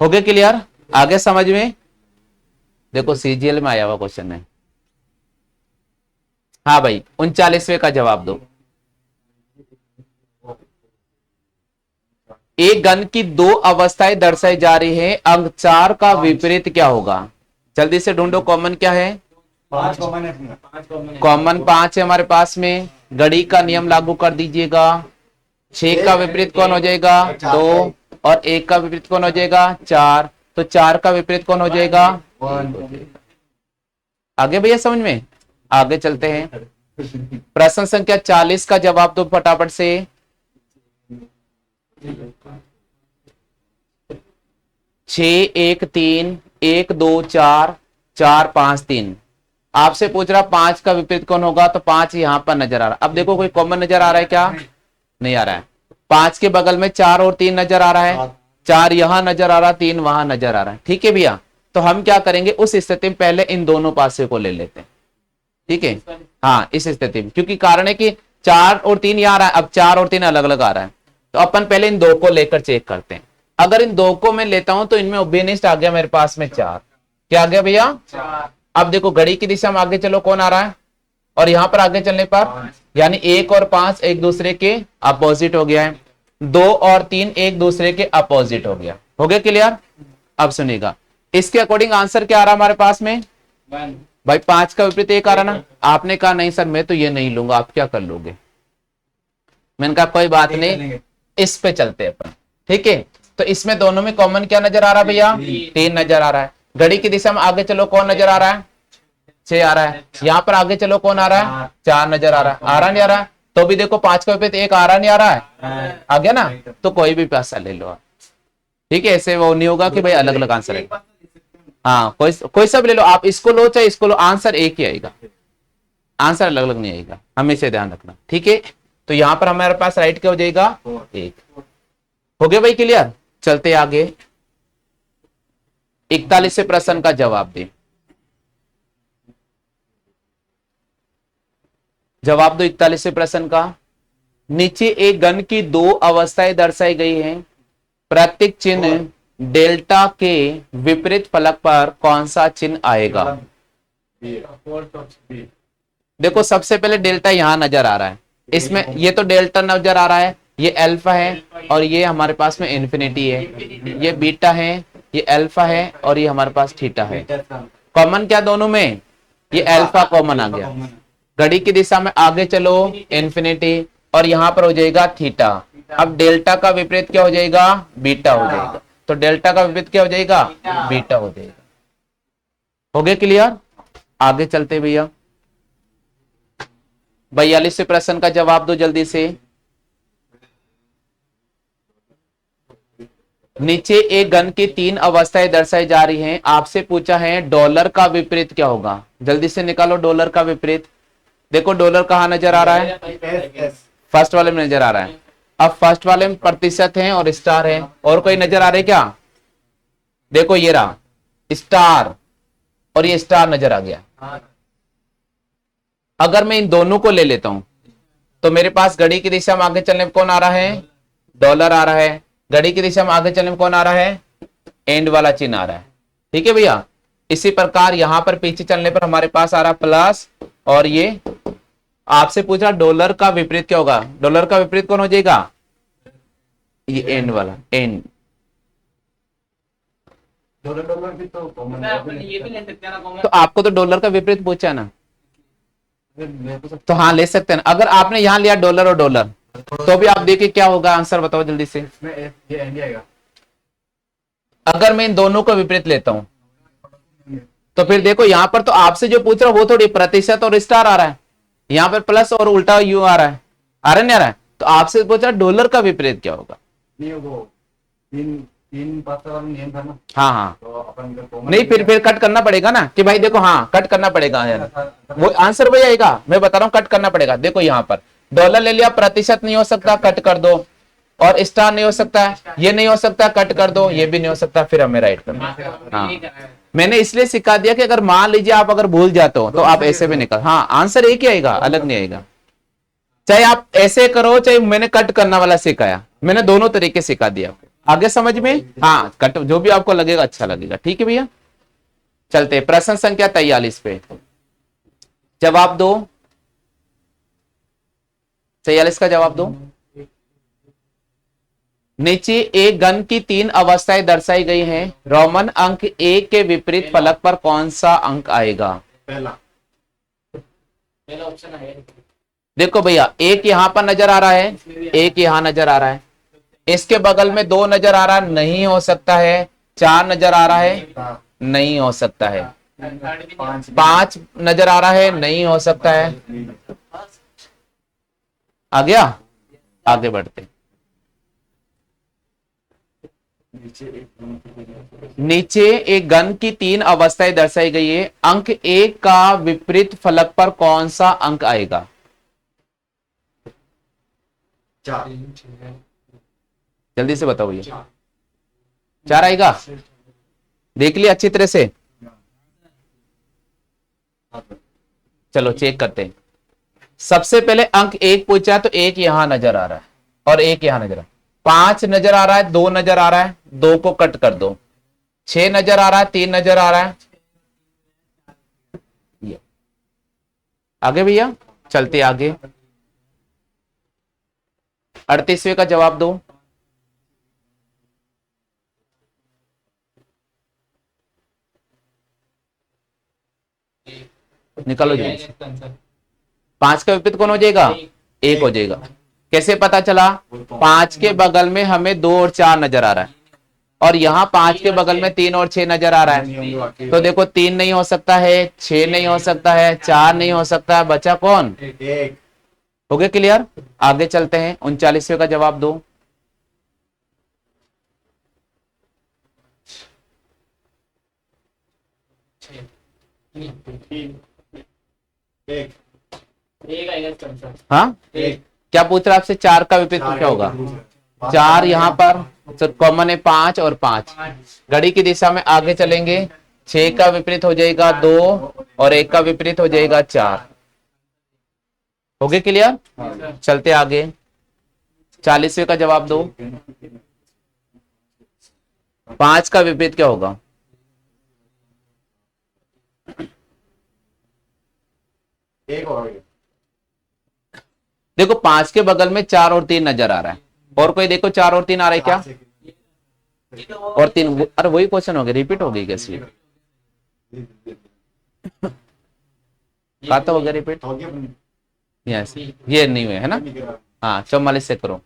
हो गया क्लियर? आगे समझ में। देखो सीजीएल में आया हुआ क्वेश्चन है। हाँ भाई 39वें का जवाब दो। एक घन की 2 अवस्थाएं दर्शाई जा रही है, अंक 4 का विपरीत क्या होगा? जल्दी से ढूंढो, कॉमन क्या है? 5 कॉमन है अपना। कॉमन 5 है हमारे पास में। घड़ी का नियम लागू कर दीजिएगा। 6 का विपरीत कौन हो जाएगा? 2। और 1 का विपरीत कौन हो जाएगा? 4। तो 4 का विपरीत कौन हो जाएगा? 1। आगे भैया समझ में। आगे चलते हैं, प्रश्न संख्या 40 का जवाब दो फटाफट से। 6 1 3 1 2 4 4 5 3। आपसे पूछ रहा 5 का विपरीत कौन होगा, तो 5 यहां पर नजर आ रहा है। अब देखो कोई कॉमन नजर आ रहा है क्या? नहीं आ रहा है। 5 के बगल में 4 और 3 नजर आ रहा है। 4 यहां नजर आ रहा, 3 वहां नजर आ रहा है। ठीक है भैया, तो हम क्या करेंगे, उस स्थिति में पहले इन दोनों पासे को ले लेते हैं। ठीक है, हाँ इस स्थिति में, क्योंकि कारण है कि 4 और 3 यहां आ रहा है, अब 4 और 3 अलग अलग आ रहा है, तो अपन पहले इन 2 को लेकर चेक करते हैं। अगर इन 2 को मैं लेता हूं तो इनमें ओबेनिस्ट आ गया मेरे पास में 4। क्या आ गया भैया? 4। अब देखो घड़ी की दिशा में आगे चलो, कौन आ रहा है? और यहां पर आगे चलने पर यानी 1 और 5 एक दूसरे के अपोजिट हो गया है। 2 और 3 एक दूसरे के अपोजिट हो गया। हो गया क्लियर? अब सुनिएगा, इसके अकॉर्डिंग आंसर क्या आ रहा है हमारे पास में? 1। भाई 5 का विपरीत 1 आ रहा ना। आपने कहा नहीं सर मैं तो ये नहीं लूंगा, आप क्या कर लोगे? मैंने कहा कोई बात नहीं, इस पे चलते अपन। ठीक है, तो इसमें दोनों में कॉमन क्या नजर आ रहा है भैया? 3 नजर आ रहा है। घड़ी की दिशा में आगे चलो, कौन नजर आ रहा है? 6 आ रहा है। यहां पर आगे चलो, कौन आ रहा है? 4 नजर आ रहा है। आ रहा नहीं आ रहा है? तो भी देखो 5 का विपरीत 1 आ रहा नहीं आ रहा है? आ गया ना? तो कोई भी पैसा ले लो आप। ठीक है, ऐसे वो नहीं होगा कि भाई अलग अलग आंसर है। हाँ कोई सब ले लो, आप इसको लो चाहे इसको लो, आंसर एक ही आएगा, आंसर अलग अलग नहीं आएगा, हमेशा ध्यान रखना। ठीक है, तो यहां पर हमारे पास राइट क्या हो जाएगा? 1। हो गया भाई क्लियर? चलते आगे, 41वें प्रश्न का जवाब दे। जवाब दो 41वें प्रश्न का। नीचे एक घन की 2 अवस्थाएं दर्शाई गई हैं, प्रत्येक चिन्ह डेल्टा के विपरीत फलक पर कौन सा चिन्ह आएगा? देखो सबसे पहले डेल्टा यहां नजर आ रहा है, इसमें ये तो डेल्टा नजर आ रहा है, ये अल्फा है और ये हमारे पास में इन्फिनिटी है, ये बीटा है, ये अल्फा है और ये हमारे पास थीटा है। कॉमन क्या दोनों में? ये अल्फा कॉमन आ गया। घड़ी की दिशा में आगे चलो, इन्फिनिटी, और यहां पर हो जाएगा थीटा। अब डेल्टा का विपरीत क्या हो जाएगा? बीटा हो जाएगा। तो डेल्टा का विपरीत क्या हो जाएगा? बीटा हो जाएगा। हो गया क्लियर? आगे चलते भैया, 42वें प्रश्न का जवाब दो जल्दी से। नीचे एक घन की 3 अवस्थाएं दर्शाई जा रही हैं, आपसे पूछा है डॉलर का विपरीत क्या होगा? जल्दी से निकालो डॉलर का विपरीत। देखो डॉलर कहां नजर आ रहा है? फर्स्ट वाले में नजर आ रहा है। अब फर्स्ट वाले में प्रतिशत है और स्टार है, और कोई नजर आ रहा है क्या? देखो ये रहा, स्टार और ये स्टार नजर आ गया। हाँ अगर मैं इन दोनों को ले लेता हूं तो मेरे पास घड़ी की दिशा में आगे चलने में कौन आ रहा है, डॉलर आ रहा है। घड़ी की दिशा में आगे चलने में कौन आ रहा है, एंड वाला चिन्ह आ रहा है। ठीक है भैया। इसी प्रकार यहां पर पीछे चलने पर हमारे पास आ रहा प्लस, और ये आपसे पूछा डॉलर का विपरीत क्या होगा, डॉलर का विपरीत कौन हो जाएगा, ये एंड वाला, एंड। डॉलर डॉलर भी तो कॉमन सर अपन ये भी ले सकते हैं ना कॉमन। तो आपको तो डॉलर का विपरीत पूछा है ना, मैं तो तो हाँ ले सकते हैं ना। अगर आपने यहां लिया डॉलर और डॉलर तो भी आप देखिए क्या होगा, आंसर बताओ जल्दी से। इसमें ये एंड आएगा। अगर मैं इन दोनों को विपरीत लेता हूं तो फिर देखो यहां पर तो आपसे जो पूछ रहा हूं वो थोड़ी प्रतिशत और स्टार आ रहा है, यहां पर प्लस और उल्टा यू आ रहा है, आ रहा है नहीं आ रहा है। तो आपसे पूछ रहा डॉलर का विपरीत क्या होगा। नहीं वो तीन तीन पासा वाला नियम था ना, हाँ हाँ, तो अपन इधर कॉमन नहीं फिर कट करना पड़ेगा ना कि भाई देखो, हाँ कट करना पड़ेगा यार, वो आंसर वही आएगा। मैं बता रहा हूँ कट करना पड़ेगा। देखो यहाँ पर डॉलर ले लिया, प्रतिशत नहीं हो सकता, कट कर दो, और स्टार नहीं हो सकता, ये नहीं हो सकता, कट कर दो, ये भी नहीं हो सकता, फिर हमें राइट करना। हाँ मैंने इसलिए सिखा दिया कि अगर मान लीजिए आप अगर भूल जाते हो तो आप ऐसे भी निकल, हाँ आंसर एक ही आएगा, अलग नहीं आएगा। चाहे आप ऐसे करो, चाहे मैंने कट करना वाला सिखाया, मैंने दोनों तरीके सिखा दिया आपको। आगे समझ में, हाँ कट जो भी आपको लगेगा अच्छा लगेगा। ठीक है भैया, चलते प्रश्न संख्या 43 पे जवाब दो। 46 का जवाब दो। नीचे एक घन की 3 अवस्थाएं दर्शाई गई हैं, रोमन अंक 1 के विपरीत फलक पर कौन सा अंक आएगा। पहला पहला ऑप्शन है। देखो भैया, एक यहां पर नजर आ रहा है, एक यहां नजर आ रहा है, इसके बगल में 2 नजर आ रहा है, नहीं हो सकता है। 4 नजर आ रहा है, नहीं हो सकता है। 5 नजर आ रहा है, नहीं हो सकता है। आ गया, आगे बढ़ते। नीचे एक घन की 3 अवस्थाएं दर्शाई गई है, अंक 1 का विपरीत फलक पर कौन सा अंक आएगा। 4 जल्दी से बताओ भैया। 4 आएगा, देख लिया अच्छी तरह से। चलो चेक करते हैं। सबसे पहले अंक 1 पूछा तो 1 यहां नजर आ रहा है और 1 यहां नजर आ रहा है। 5 नजर आ रहा है, 2 नजर आ रहा है, 2 को कट कर दो। 6 नजर आ रहा है, 3 नजर आ रहा है। ये आगे भैया, चलते आगे। 38वें का जवाब दो। निकालो जी। 5 का विपरीत कौन हो जाएगा, 1 हो जाएगा। कैसे पता चला, 5 के बगल में हमें 2 और 4 नजर आ रहा है, और यहाँ 5 के बगल में 3 और 6 नजर आ रहा है। तो देखो 3 नहीं हो सकता है, 6 नहीं हो सकता है, 4 नहीं हो सकता है, बचा कौन, 1। हो गया क्लियर। आगे चलते हैं। 39वें का जवाब दो। एक आएगा इसका आंसर। हाँ एक क्या पूछ रहा है आपसे, 4 का विपरीत क्या होगा। 4 यहाँ पर कॉमन है, 5 और 5। घड़ी की दिशा में आगे चलेंगे, 6 का विपरीत हो जाएगा 2 और 1 का विपरीत हो जाएगा 4। हो गया क्लियर। चलते आगे। 40वें का जवाब दो। 5 का विपरीत क्या होगा। एक और गया। देखो 5 के बगल में 4 और 3 नजर आ रहा है, और कोई देखो 4 और 3 आ रहा है क्या, और 3। अरे वही क्वेश्चन हो गया, रिपीट हो गई कैसे, कहा तो हो गया रिपीट। हो गया अपनी। यस, ये नहीं हुए है ना। हाँ 44 से करो।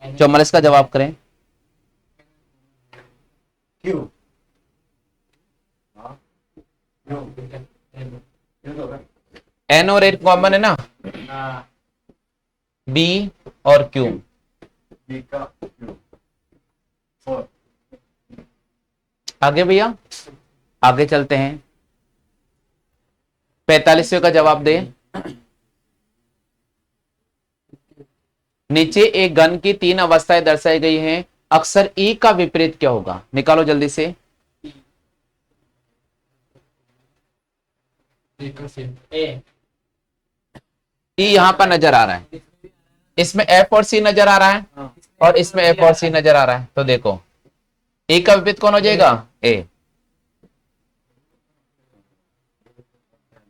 44 का जवाब करें। क्यों क्यों तो होगा? एन और एन कॉमन है ना, हाँ बी और क्यू। B का Q 4। आगे भैया, आगे चलते हैं। 45वें का जवाब दे। नीचे एक घन की 3 अवस्थाएं दर्शाई गई हैं, अक्सर ई का विपरीत क्या होगा, निकालो जल्दी से। ए ई यहां पर नजर आ रहा है, इसमें एफ और सी नजर आ रहा है और इसमें एफ और सी नजर आ रहा है। तो देखो ए का विपरीत कौन हो जाएगा, ए,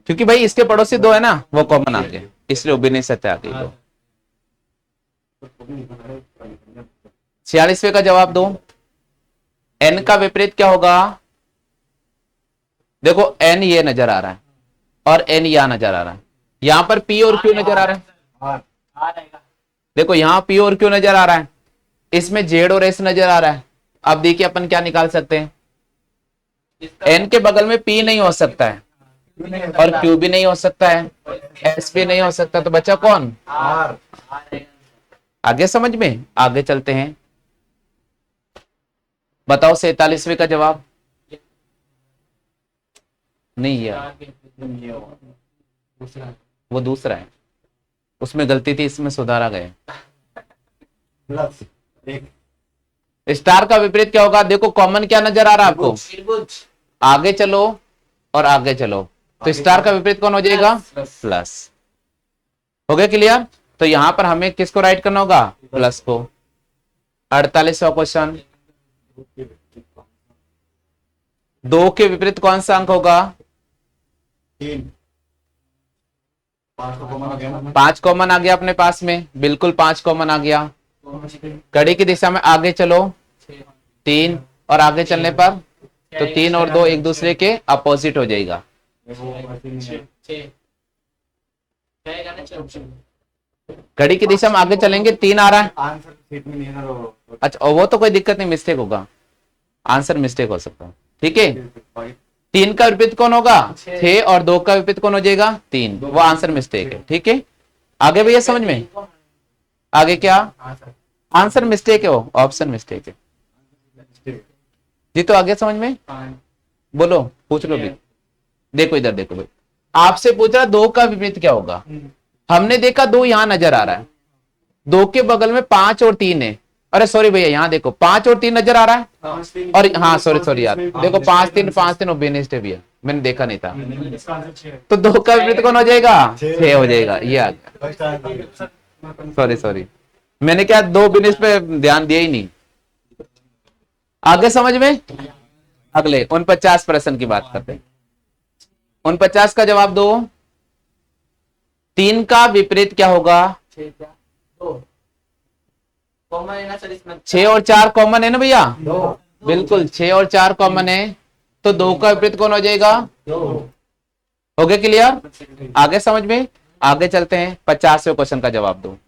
क्योंकि भाई इसके पड़ोसी दो है ना, वो कॉमन आ गए, इसलिए वो भी नहीं सकते आ गई। तो 46वें का जवाब दो। एन का विपरीत क्या होगा, देखो एन ये नजर आ रहा है और एन यहां नजर आ रहा है, यहां पर पी और क्यू नजर आ रहा है। आर आ रहेगा। देखो यहां पी और क्यू नजर आ रहा है, इसमें जेड और एस नजर आ रहा है। अब देखिए अपन क्या निकाल सकते हैं, एन के बगल में पी नहीं हो सकता है और क्यू भी नहीं हो सकता है, एस भी नहीं हो सकता, तो बचा कौन, आर आ रहेगा। आगे समझ में, आगे चलते हैं। बताओ 47वें का जवाब। नहीं है, ये होगा दूसरा वो दूसरा है, उसमें गलती थी, इसमें सुधारा गया। प्लस एक स्टार का विपरीत क्या होगा, देखो कॉमन क्या नजर आ रहा है आपको, त्रिभुज। आगे चलो और आगे चलो, तो स्टार का विपरीत कौन हो जाएगा, प्लस। हो गया क्लियर। तो यहां पर हमें किसको राइट करना होगा, प्लस को। 48वां क्वेश्चन, दो के विपरीत कौन सा अंक होगा, 3 5 को कॉमन हो गया ना, 5 कॉमन आ गया अपने पास में, बिल्कुल 5 कॉमन आ गया। कड़ी की दिशा में आगे चलो 3, और आगे चलने पर तो 3 और 2 एक दूसरे के अपोजिट हो जाएगा। वो ऐसे नहीं है। घड़ी की दिशा में आगे चलेंगे 3 आ रहा है, आंसर सीट में नहीं है ना, तो अच्छा और वो तो कोई दिक्कत नहीं, मिस्टेक होगा, आंसर मिस्टेक हो सकता है, ठीक है। 3 का विपरीत कौन होगा, 6, और 2 का विपरीत कौन हो जाएगा, 3, वो आंसर मिस्टेक है, ठीक है। आगे भैया समझ में, आगे क्या, आंसर मिस्टेक है, वो ऑप्शन मिस्टेक है जी। तो आगे समझ में, बोलो पूछ लो भी। देखो इधर देखो भाई, आपसे पूछ रहा 2 का विपरीत क्या होगा, हमने देखा 2 यहां नजर आ रहा है, 2 के बगल में 5 और 3 है, अरे सॉरी भैया यहाँ देखो 5 और 3 नजर आ रहा है, और हाँ सॉरी यार, देखो 5 3 और बेनिस्ट है भैया, मैंने देखा नहीं था। तो 2 का विपरीत कौन हो जाएगा, 6 हो जाएगा, ये आ गया। सॉरी मैंने क्या 2 बेनिस्ट पे ध्यान दिया ही नहीं। आगे समझ में, अगले 49 प्रश्न की बात करते हैं। 49 का जवाब दो। 3 का विपरीत क्या होगा, 6 और 4 कॉमन है ना भैया, बिल्कुल 6 और 4 कॉमन है, तो 2 का विपरीत कौन हो जाएगा, हो गया क्लियर। आगे समझ में, आगे चलते हैं। 50वें क्वेश्चन का जवाब दो।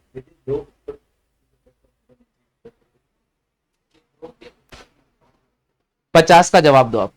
50 का जवाब दो आप।